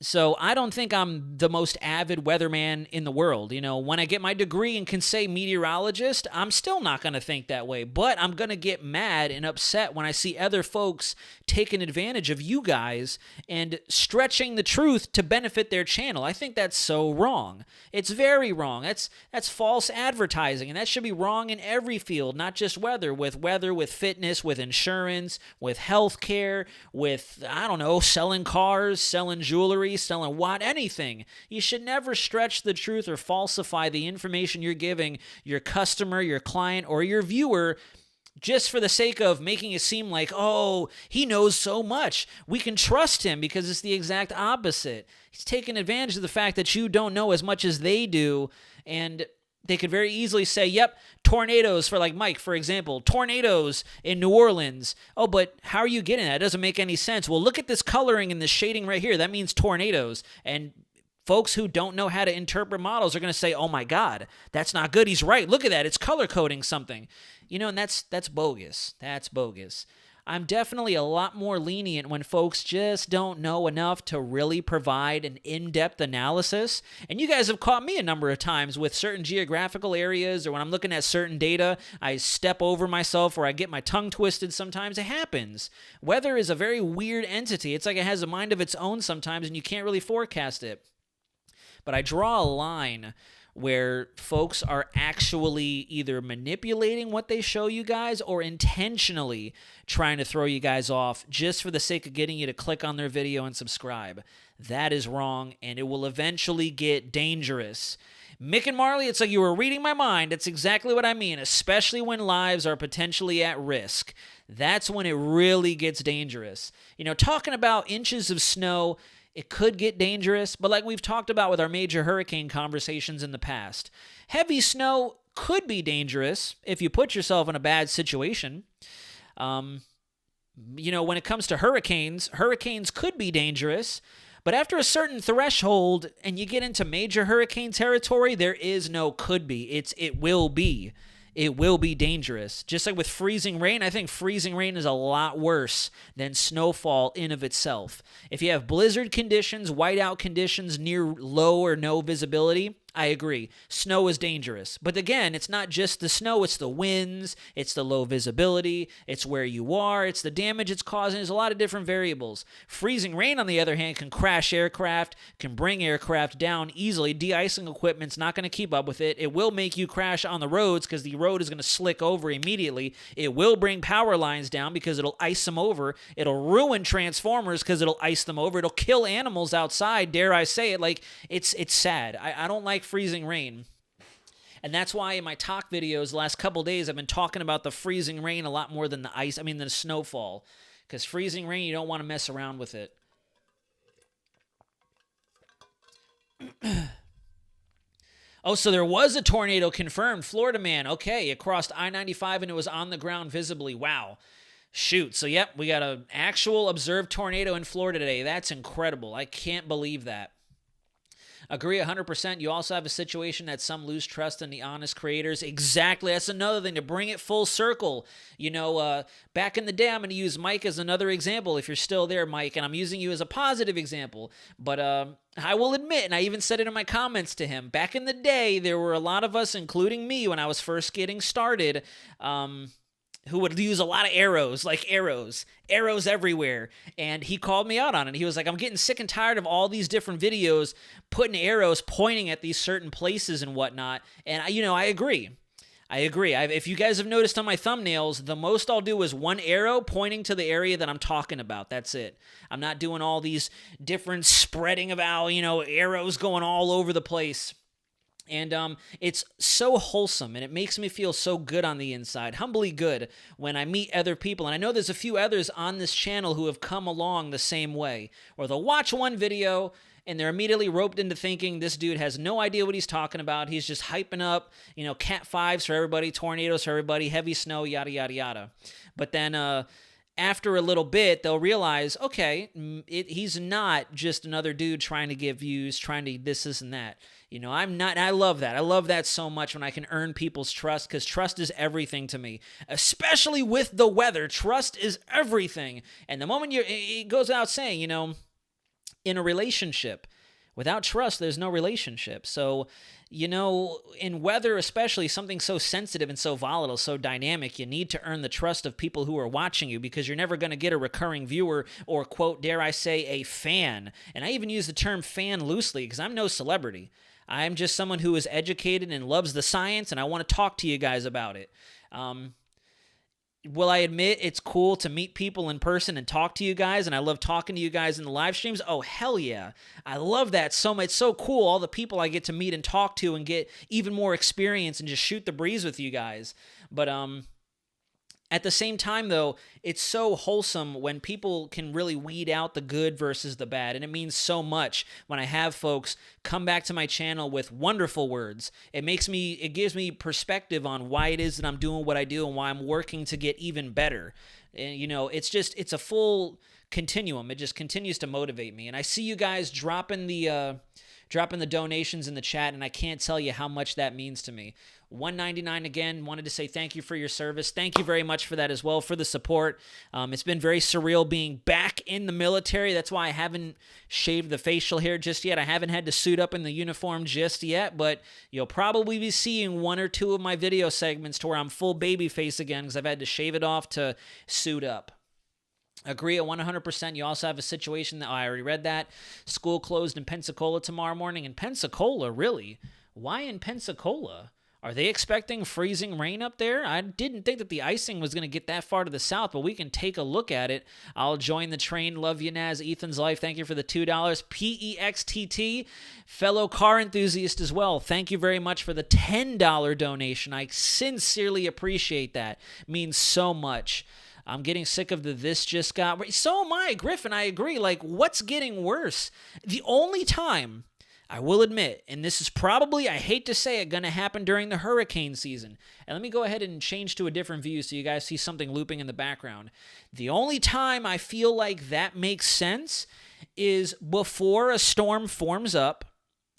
So I don't think I'm the most avid weatherman in the world. You know, when I get my degree and can say meteorologist, I'm still not going to think that way. But I'm going to get mad and upset when I see other folks taking advantage of you guys and stretching the truth to benefit their channel. I think that's so wrong. It's very wrong. That's false advertising, and that should be wrong in every field, not just weather, with fitness, with insurance, with healthcare, with, I don't know, selling cars, selling jewelry, selling anything. You should never stretch the truth or falsify the information you're giving your customer, your client, or your viewer just for the sake of making it seem like, oh, he knows so much. We can trust him because it's the exact opposite. He's taking advantage of the fact that you don't know as much as they do, and they could very easily say, yep, tornadoes for like Mike, for example, tornadoes in New Orleans. Oh, but how are you getting that? It doesn't make any sense. Well, look at this coloring and this shading right here. That means tornadoes. And folks who don't know how to interpret models are going to say, oh my God, that's not good. He's right. Look at that. It's color coding something. You know, and that's bogus. That's bogus. I'm definitely a lot more lenient when folks just don't know enough to really provide an in-depth analysis. And you guys have caught me a number of times with certain geographical areas, or when I'm looking at certain data, I step over myself or I get my tongue twisted sometimes. It happens. Weather is a very weird entity. It's like it has a mind of its own sometimes, and you can't really forecast it. But I draw a line where folks are actually either manipulating what they show you guys or intentionally trying to throw you guys off just for the sake of getting you to click on their video and subscribe. That is wrong, and it will eventually get dangerous. Mick and Marley, it's like you were reading my mind. That's exactly what I mean, especially when lives are potentially at risk. That's when it really gets dangerous. You know, talking about inches of snow, it could get dangerous, but like we've talked about with our major hurricane conversations in the past, heavy snow could be dangerous if you put yourself in a bad situation. You know, when it comes to hurricanes could be dangerous, but after a certain threshold and you get into major hurricane territory, there is no could be. It will be. It will be dangerous. Just like with freezing rain, I think freezing rain is a lot worse than snowfall in of itself. If you have blizzard conditions, whiteout conditions near low or no visibility, I agree. Snow is dangerous. But again, it's not just the snow, it's the winds, it's the low visibility, it's where you are, it's the damage it's causing. There's a lot of different variables. Freezing rain, on the other hand, can crash aircraft, can bring aircraft down easily. De-icing equipment's not going to keep up with it. It will make you crash on the roads because the road is going to slick over immediately. It will bring power lines down because it'll ice them over. It'll ruin transformers because it'll ice them over. It'll kill animals outside, dare I say it. Like, it's sad. I don't like freezing rain. And that's why in my talk videos the last couple days I've been talking about the freezing rain a lot more than the snowfall. Because freezing rain, you don't want to mess around with it. Oh, so there was a tornado confirmed. Florida man. Okay, it crossed I-95 and it was on the ground visibly. Wow. Shoot. So, yep, we got an actual observed tornado in Florida today. That's incredible. I can't believe that. Agree 100%. You also have a situation that some lose trust in the honest creators. Exactly. That's another thing to bring it full circle. Back in the day, I'm going to use Mike as another example. If you're still there, Mike, and I'm using you as a positive example. But I will admit, and I even said it in my comments to him, back in the day, there were a lot of us, including me, when I was first getting started, who would use a lot of arrows everywhere. And he called me out on it. He was like, I'm getting sick and tired of all these different videos putting arrows pointing at these certain places and whatnot. And, I agree. If you guys have noticed on my thumbnails, the most I'll do is one arrow pointing to the area that I'm talking about. That's it. I'm not doing all these different spreading of arrows going all over the place. And it's so wholesome, and it makes me feel so good on the inside, humbly good, when I meet other people. And I know there's a few others on this channel who have come along the same way, or they'll watch one video, and they're immediately roped into thinking this dude has no idea what he's talking about. He's just hyping up, Cat 5s for everybody, tornadoes for everybody, heavy snow, yada, yada, yada. But then after a little bit, they'll realize, okay, he's not just another dude trying to get views, trying to this, and that. I'm not, and I love that. I love that so much when I can earn people's trust, because trust is everything to me, especially with the weather. Trust is everything. And the moment it goes without saying, in a relationship, without trust, there's no relationship. So, in weather especially, something so sensitive and so volatile, so dynamic, you need to earn the trust of people who are watching you, because you're never going to get a recurring viewer or, quote, dare I say, a fan. And I even use the term fan loosely because I'm no celebrity. I'm just someone who is educated and loves the science, and I want to talk to you guys about it. Will I admit it's cool to meet people in person and talk to you guys, and I love talking to you guys in the live streams? Oh, hell yeah. I love that so much. It's so cool, all the people I get to meet and talk to and get even more experience and just shoot the breeze with you guys. But at the same time, though, it's so wholesome when people can really weed out the good versus the bad. And it means so much when I have folks come back to my channel with wonderful words. It gives me perspective on why it is that I'm doing what I do and why I'm working to get even better. And, it's a full continuum. It just continues to motivate me. And I see you guys dropping the donations in the chat, and I can't tell you how much that means to me. $1.99 again. Wanted to say thank you for your service. Thank you very much for that as well, for the support. It's been very surreal being back in the military. That's why I haven't shaved the facial hair just yet. I haven't had to suit up in the uniform just yet, but you'll probably be seeing one or two of my video segments to where I'm full baby face again, because I've had to shave it off to suit up. Agree at 100%. You also have a situation that I already read that. School closed in Pensacola tomorrow morning. In Pensacola, really? Why in Pensacola? Are they expecting freezing rain up there? I didn't think that the icing was going to get that far to the south, but we can take a look at it. I'll join the train. Love you, Naz. Ethan's Life, thank you for the $2. PEXTT, fellow car enthusiast as well, thank you very much for the $10 donation. I sincerely appreciate that. It means so much. I'm getting sick of the this just got... So am I, Griffin, I agree. Like, what's getting worse? The only time, I will admit, and this is probably, I hate to say it, going to happen during the hurricane season. And let me go ahead and change to a different view so you guys see something looping in the background. The only time I feel like that makes sense is before a storm forms up,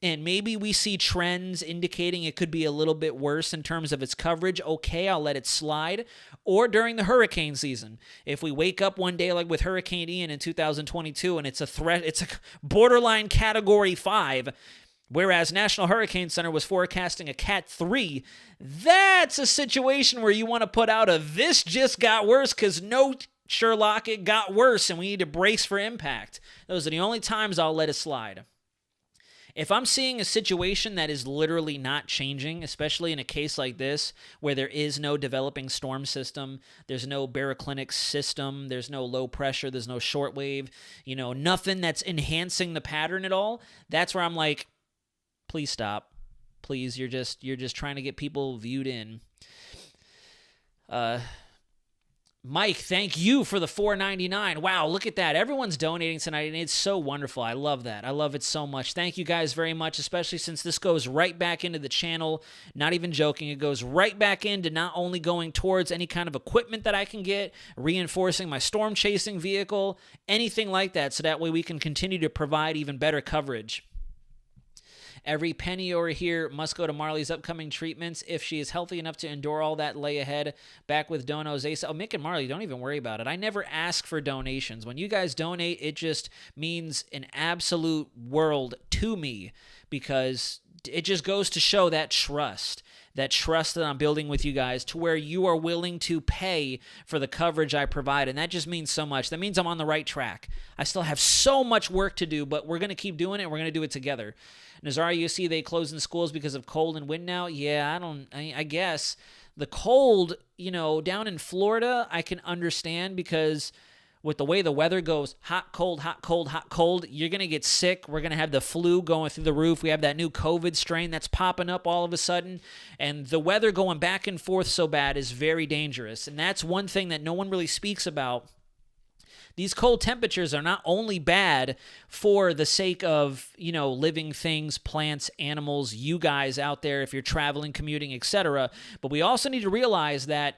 and maybe we see trends indicating it could be a little bit worse in terms of its coverage. Okay, I'll let it slide. Or during the hurricane season. If we wake up one day like with Hurricane Ian in 2022 and it's a threat, it's a borderline category 5, Whereas National Hurricane Center was forecasting a Cat 3. That's a situation where you want to put out a "this just got worse" because no, Sherlock, it got worse and we need to brace for impact. Those are the only times I'll let it slide. If I'm seeing a situation that is literally not changing, especially in a case like this, where there is no developing storm system, there's no baroclinic system, there's no low pressure, there's no shortwave, nothing that's enhancing the pattern at all, that's where I'm like, please stop. Please, you're just trying to get people viewed in. Mike, thank you for the $4.99. Wow, look at that. Everyone's donating tonight, and it's so wonderful. I love that. I love it so much. Thank you guys very much, especially since this goes right back into the channel. Not even joking. It goes right back into not only going towards any kind of equipment that I can get, reinforcing my storm chasing vehicle, anything like that, so that way we can continue to provide even better coverage. Every penny over here must go to Marley's upcoming treatments. If she is healthy enough to endure all that, lay ahead. Back with donos ASAP. Oh, Mick and Marley, don't even worry about it. I never ask for donations. When you guys donate, it just means an absolute world to me because it just goes to show that trust that I'm building with you guys to where you are willing to pay for the coverage I provide. And that just means so much. That means I'm on the right track. I still have so much work to do, but we're going to keep doing it. And we're going to do it together. Nazara, you see they closing schools because of cold and wind now? Yeah, I guess. The cold, down in Florida, I can understand because with the way the weather goes, hot, cold, hot, cold, hot, cold, you're going to get sick. We're going to have the flu going through the roof. We have that new COVID strain that's popping up all of a sudden. And the weather going back and forth so bad is very dangerous. And that's one thing that no one really speaks about. These cold temperatures are not only bad for the sake of, living things, plants, animals, you guys out there, if you're traveling, commuting, etc., but we also need to realize that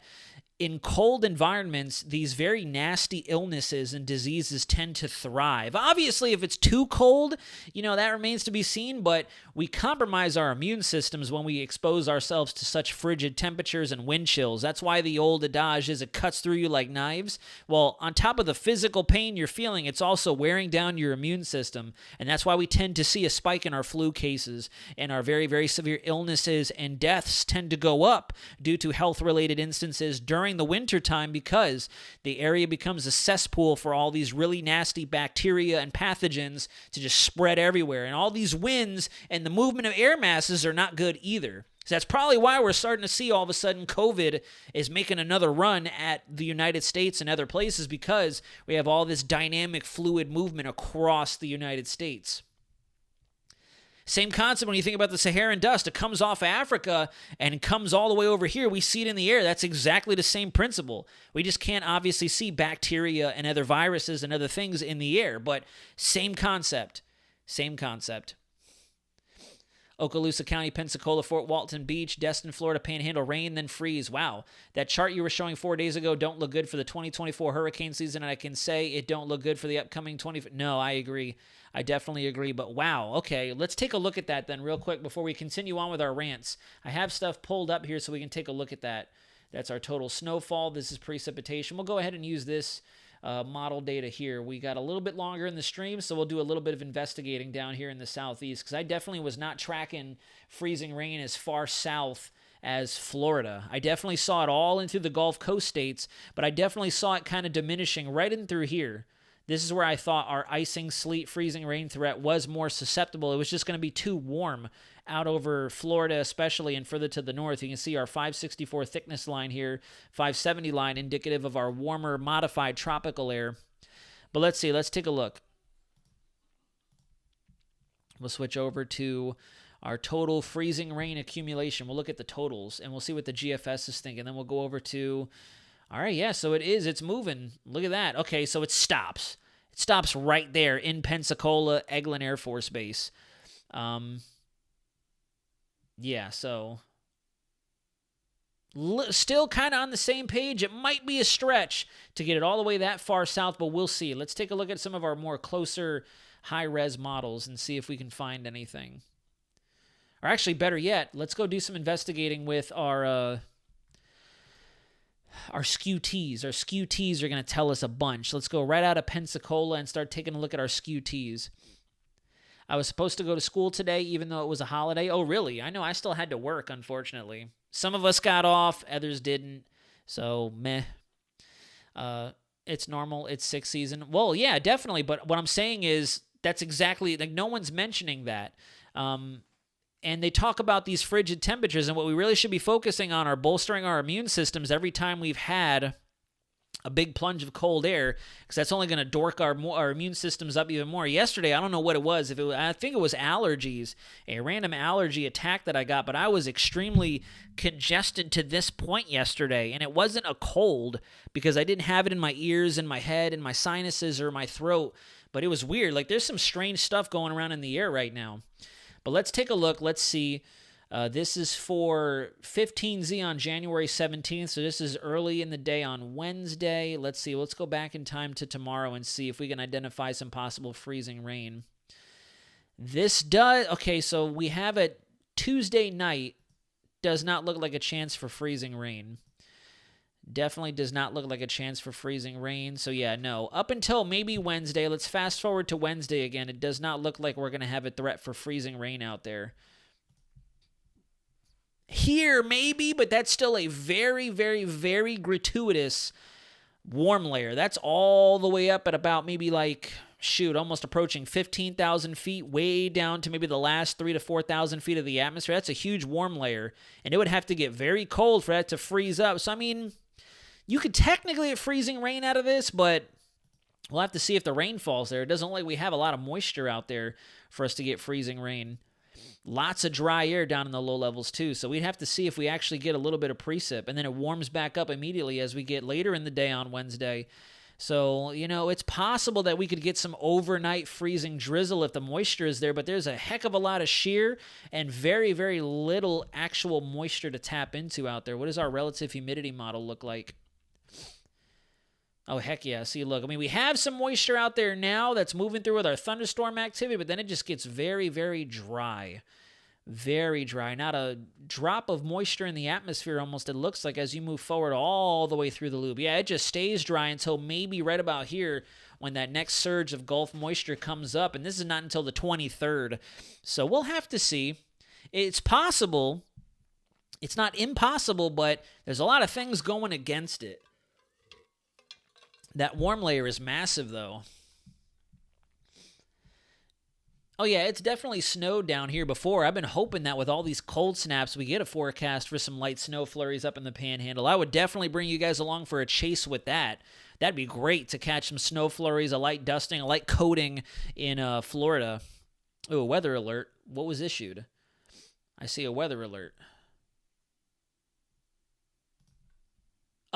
in cold environments, these very nasty illnesses and diseases tend to thrive. Obviously, if it's too cold, that remains to be seen, but we compromise our immune systems when we expose ourselves to such frigid temperatures and wind chills. That's why the old adage is it cuts through you like knives. Well, on top of the physical pain you're feeling, it's also wearing down your immune system, and that's why we tend to see a spike in our flu cases, and our very, very severe illnesses and deaths tend to go up due to health-related instances during the winter time because the area becomes a cesspool for all these really nasty bacteria and pathogens to just spread everywhere. And all these winds and the movement of air masses are not good either. So that's probably why we're starting to see all of a sudden COVID is making another run at the United States and other places because we have all this dynamic fluid movement across the United States. Same concept when you think about the Saharan dust. It comes off of Africa and comes all the way over here. We see it in the air. That's exactly the same principle. We just can't obviously see bacteria and other viruses and other things in the air, but same concept. Same concept. Okaloosa County, Pensacola, Fort Walton Beach, Destin, Florida, Panhandle, rain, then freeze. Wow. That chart you were showing 4 days ago don't look good for the 2024 hurricane season, and I can say it don't look good for the upcoming 20... No, I agree. I definitely agree, but wow. Okay, let's take a look at that then real quick before we continue on with our rants. I have stuff pulled up here so we can take a look at that. That's our total snowfall. This is precipitation. We'll go ahead and use this model data here. We got a little bit longer in the stream, so we'll do a little bit of investigating down here in the southeast because I definitely was not tracking freezing rain as far south as Florida. I definitely saw it all in through the Gulf Coast states, but I definitely saw it kind of diminishing right in through here. This is where I thought our icing, sleet, freezing rain threat was more susceptible. It was just going to be too warm out over Florida especially and further to the north. You can see our 564 thickness line here, 570 line indicative of our warmer modified tropical air. But let's see. Let's take a look. We'll switch over to our total freezing rain accumulation. We'll look at the totals and we'll see what the GFS is thinking. Then we'll go over to... All right, yeah, so it's moving. Look at that. Okay, so it stops. It stops right there in Pensacola, Eglin Air Force Base. Yeah, so still kind of on the same page. It might be a stretch to get it all the way that far south, but we'll see. Let's take a look at some of our more closer high-res models and see if we can find anything. Or actually, better yet, let's go do some investigating with our skew Ts. Our skew Ts are going to tell us a bunch. Let's go right out of Pensacola and start taking a look at our skew Ts. I was supposed to go to school today, even though it was a holiday. Oh, really? I know I still had to work, unfortunately. Some of us got off, others didn't. So, meh. It's normal. It's sixth season. Well, yeah, definitely. But what I'm saying is that's exactly, like, no one's mentioning that. And they talk about these frigid temperatures, and what we really should be focusing on are bolstering our immune systems every time we've had a big plunge of cold air, because that's only going to dork our immune systems up even more. Yesterday, I don't know what it was. I think it was allergies, a random allergy attack that I got, but I was extremely congested to this point yesterday, and it wasn't a cold because I didn't have it in my ears and my head and my sinuses or my throat, but it was weird. Like, there's some strange stuff going around in the air right now. But let's take a look. Let's see. This is for 15Z on January 17th, so this is early in the day on Wednesday. Let's see. Let's go back in time to tomorrow and see if we can identify some possible freezing rain. Okay, so we have it Tuesday night. Does not look like a chance for freezing rain. Definitely does not look like a chance for freezing rain. So, yeah, no. Up until maybe Wednesday, let's fast forward to Wednesday again. It does not look like we're going to have a threat for freezing rain out there. Here, maybe, but that's still a very, very, very gratuitous warm layer. That's all the way up at about maybe almost approaching 15,000 feet, way down to maybe the last 3,000 to 4,000 feet of the atmosphere. That's a huge warm layer, and it would have to get very cold for that to freeze up. So, I mean, you could technically get freezing rain out of this, but we'll have to see if the rain falls there. It doesn't look like we have a lot of moisture out there for us to get freezing rain. Lots of dry air down in the low levels, too. So we'd have to see if we actually get a little bit of precip. And then it warms back up immediately as we get later in the day on Wednesday. So, it's possible that we could get some overnight freezing drizzle if the moisture is there, but there's a heck of a lot of shear and very, very little actual moisture to tap into out there. What does our relative humidity model look like? Oh, heck yeah. See, look, I mean, we have some moisture out there now that's moving through with our thunderstorm activity, but then it just gets very, very dry. Very dry. Not a drop of moisture in the atmosphere almost, it looks like, as you move forward all the way through the loop. Yeah, it just stays dry until maybe right about here when that next surge of Gulf moisture comes up, and this is not until the 23rd. So we'll have to see. It's possible. It's not impossible, but there's a lot of things going against it. That warm layer is massive, though. Oh, yeah, it's definitely snowed down here before. I've been hoping that with all these cold snaps, we get a forecast for some light snow flurries up in the Panhandle. I would definitely bring you guys along for a chase with that. That'd be great to catch some snow flurries, a light dusting, a light coating in Florida. Oh, a weather alert. What was issued? I see a weather alert.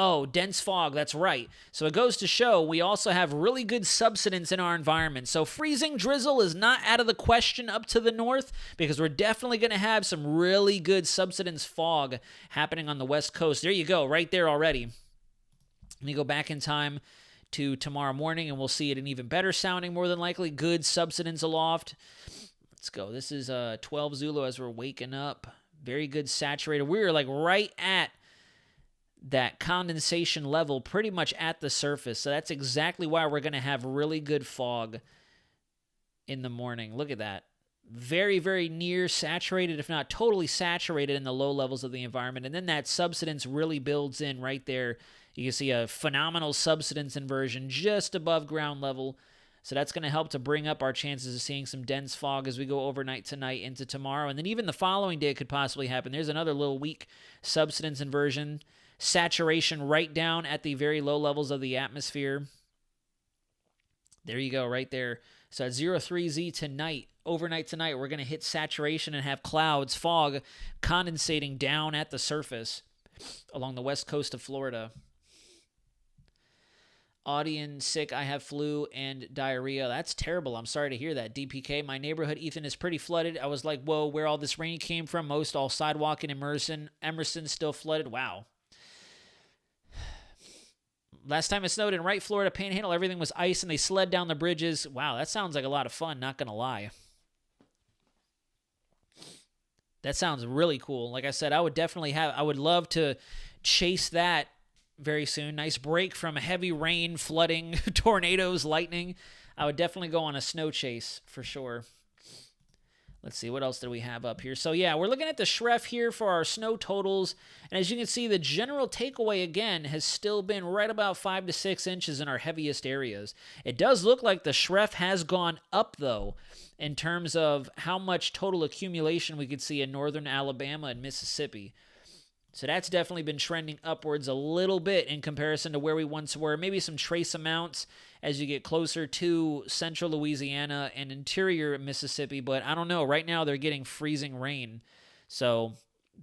Oh, dense fog, that's right. So it goes to show we also have really good subsidence in our environment. So freezing drizzle is not out of the question up to the north, because we're definitely going to have some really good subsidence fog happening on the west coast. There you go, right there already. Let me go back in time to tomorrow morning, and we'll see it in even better sounding, more than likely. Good subsidence aloft. Let's go. This is 12 Zulu as we're waking up. Very good saturated. We're like right at that condensation level, pretty much at the surface. So that's exactly why we're going to have really good fog in the morning. Look at that. Very, very near saturated, if not totally saturated in the low levels of the environment. And then that subsidence really builds in right there. You can see a phenomenal subsidence inversion just above ground level. So that's going to help to bring up our chances of seeing some dense fog as we go overnight tonight into tomorrow. And then even the following day could possibly happen. There's another little weak subsidence inversion. Saturation right down at the very low levels of the atmosphere. There you go, right there. So at 03Z tonight, overnight tonight, we're going to hit saturation and have clouds, fog, condensating down at the surface along the west coast of Florida. Audience sick, I have flu and diarrhea. That's terrible. I'm sorry to hear that, DPK. My neighborhood, Ethan, is pretty flooded. I was like, whoa, where all this rain came from? Most all sidewalk in Emerson still flooded. Wow. Last time it snowed in Wright, Florida, Panhandle, everything was ice and they sled down the bridges. Wow, that sounds like a lot of fun, not going to lie. That sounds really cool. Like I said, I would love to chase that very soon. Nice break from heavy rain, flooding, tornadoes, lightning. I would definitely go on a snow chase for sure. Let's see, what else did we have up here? So, yeah, we're looking at the Shref here for our snow totals. And as you can see, the general takeaway, again, has still been right about 5 to 6 inches in our heaviest areas. It does look like the Shref has gone up, though, in terms of how much total accumulation we could see in northern Alabama and Mississippi. So that's definitely been trending upwards a little bit in comparison to where we once were. Maybe some trace amounts as you get closer to central Louisiana and interior Mississippi. But I don't know. Right now they're getting freezing rain. So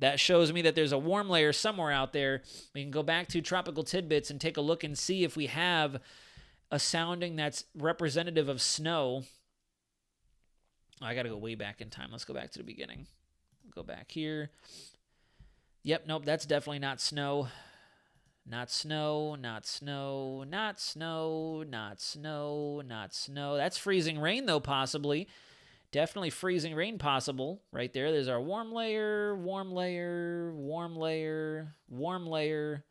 that shows me that there's a warm layer somewhere out there. We can go back to Tropical Tidbits and take a look and see if we have a sounding that's representative of snow. I got to go way back in time. Let's go back to the beginning. Go back here. Yep, nope, that's definitely not snow. Not snow, not snow, not snow, not snow, not snow. That's freezing rain, though, possibly. Definitely freezing rain possible. Right there, there's our warm layer, warm layer, warm layer, warm layer.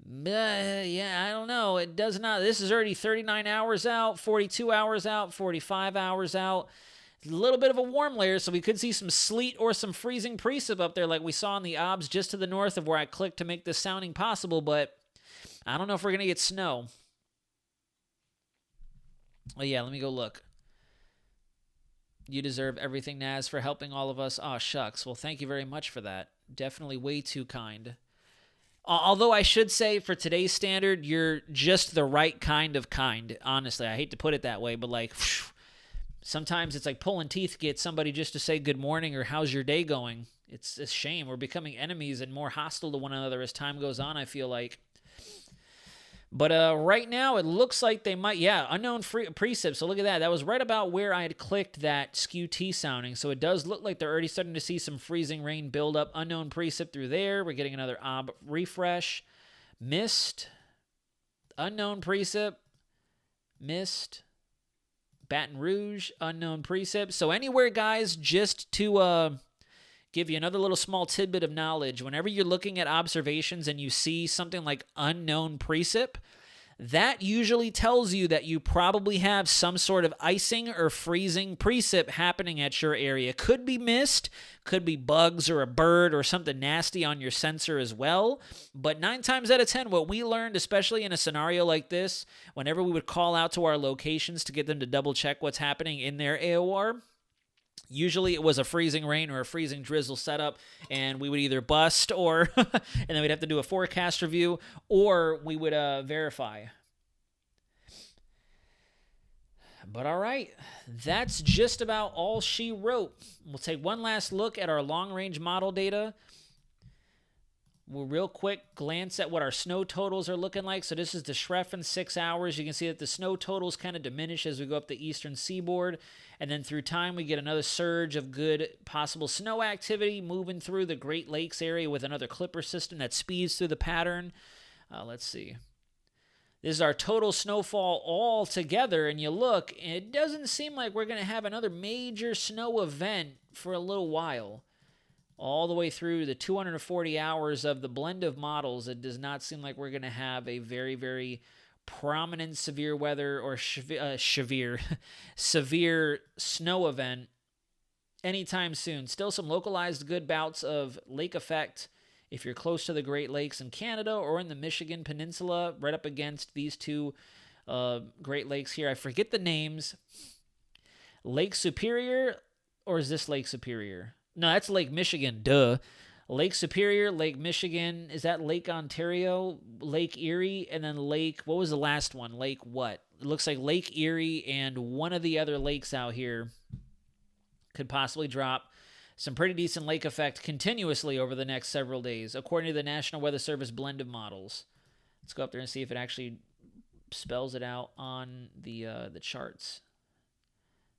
Yeah, I don't know. It does not. This is already 39 hours out, 42 hours out, 45 hours out. A little bit of a warm layer, so we could see some sleet or some freezing precip up there like we saw in the OBS just to the north of where I clicked to make this sounding possible, but I don't know if we're going to get snow. Oh, yeah, let me go look. You deserve everything, Naz, for helping all of us. Aw, shucks. Well, thank you very much for that. Definitely way too kind. Although I should say, for today's standard, you're just the right kind of kind. Honestly, I hate to put it that way, but like... Sometimes it's like pulling teeth to get somebody just to say good morning or how's your day going. It's a shame. We're becoming enemies and more hostile to one another as time goes on, I feel like. But right now, it looks like they might, unknown precip. So look at that. That was right about where I had clicked that skew T sounding. So it does look like they're already starting to see some freezing rain build up. Unknown precip through there. We're getting another OB refresh. Mist. Unknown precip. Mist. Baton Rouge, unknown precip. So anywhere, guys, just to give you another little small tidbit of knowledge, whenever you're looking at observations and you see something like unknown precip, that usually tells you that you probably have some sort of icing or freezing precip happening at your area. Could be mist, could be bugs or a bird or something nasty on your sensor as well. But 9 times out of 10, what we learned, especially in a scenario like this, whenever we would call out to our locations to get them to double check what's happening in their AOR, usually it was a freezing rain or a freezing drizzle setup, and we would either bust or, and then we'd have to do a forecast review, or we would verify. But all right, that's just about all she wrote. We'll take one last look at our long-range model data. We'll real quick glance at what our snow totals are looking like. So this is the Shref in 6 hours. You can see that the snow totals kind of diminish as we go up the eastern seaboard. And then through time, we get another surge of good possible snow activity moving through the Great Lakes area with another clipper system that speeds through the pattern. Let's see. This is our total snowfall all together. And you look, it doesn't seem like we're going to have another major snow event for a little while. All the way through the 240 hours of the blend of models, it does not seem like we're going to have a very, very prominent severe weather or severe snow event anytime soon. Still some localized good bouts of lake effect if you're close to the Great Lakes in Canada or in the Michigan Peninsula, right up against these two Great Lakes here. I forget the names. Lake Superior, or is this Lake Superior? No, that's Lake Michigan, duh. Lake Superior, Lake Michigan, is that Lake Ontario, Lake Erie, and then Lake, what was the last one? Lake what? It looks like Lake Erie and one of the other lakes out here could possibly drop some pretty decent lake effect continuously over the next several days, according to the National Weather Service blend of models. Let's go up there and see if it actually spells it out on the charts.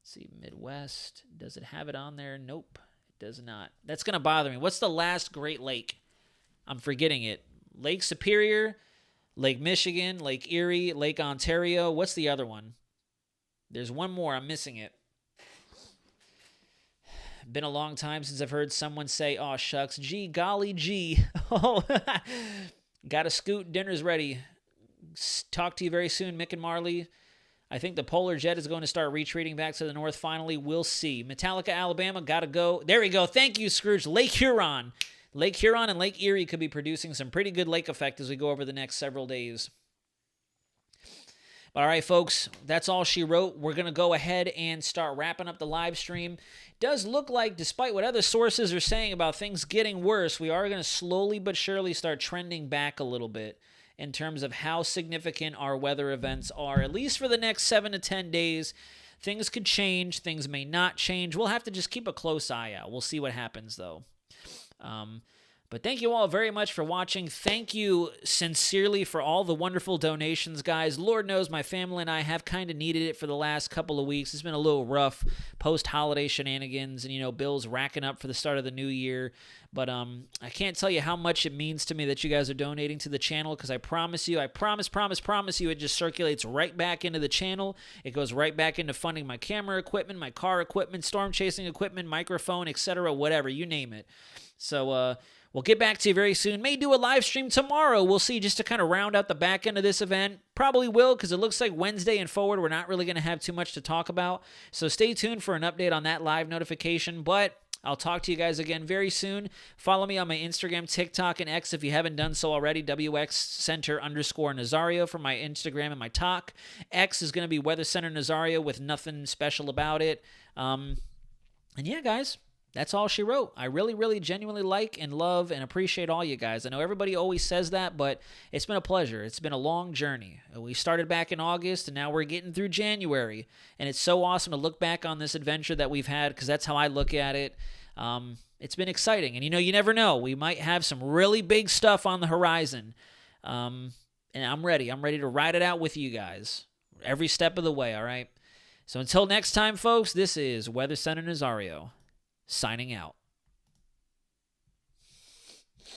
Let's see, Midwest, does it have it on there? Nope. Does not. That's going to bother me. What's the last Great Lake? I'm forgetting it. Lake Superior, Lake Michigan, Lake Erie, Lake Ontario. What's the other one? There's one more. I'm missing it. Been a long time since I've heard someone say, "Oh shucks, gee, golly gee." Oh, got to scoot. Dinner's ready. Talk to you very soon, Mick and Marley. I think the Polar Jet is going to start retreating back to the north finally. We'll see. Metallica, Alabama, got to go. There we go. Thank you, Scrooge. Lake Huron. Lake Huron and Lake Erie could be producing some pretty good lake effect as we go over the next several days. But all right, folks, that's all she wrote. We're going to go ahead and start wrapping up the live stream. It does look like, despite what other sources are saying about things getting worse, we are going to slowly but surely start trending back a little bit in terms of how significant our weather events are, at least for the next 7 to 10 days. Things could change. Things may not change. We'll have to just keep a close eye out. We'll see what happens, though. But thank you all very much for watching. Thank you sincerely for all the wonderful donations, guys. Lord knows my family and I have kind of needed it for the last couple of weeks. It's been a little rough post-holiday shenanigans and, bills racking up for the start of the new year. But I can't tell you how much it means to me that you guys are donating to the channel, because I promise you, it just circulates right back into the channel. It goes right back into funding my camera equipment, my car equipment, storm chasing equipment, microphone, etc., whatever, you name it. So, we'll get back to you very soon. May do a live stream tomorrow. We'll see, just to kind of round out the back end of this event. Probably will, because it looks like Wednesday and forward, we're not really going to have too much to talk about. So stay tuned for an update on that live notification. But I'll talk to you guys again very soon. Follow me on my Instagram, TikTok, and X if you haven't done so already. WXCenter_Nazario for my Instagram and my talk. X is going to be Weather Center Nazario with nothing special about it. And yeah, guys. That's all she wrote. I really, really genuinely like and love and appreciate all you guys. I know everybody always says that, but it's been a pleasure. It's been a long journey. We started back in August, and now we're getting through January. And it's so awesome to look back on this adventure that we've had, because that's how I look at it. It's been exciting. And, you never know. We might have some really big stuff on the horizon. And I'm ready. I'm ready to ride it out with you guys every step of the way, all right? So until next time, folks, this is Weather Center Nazario, signing out.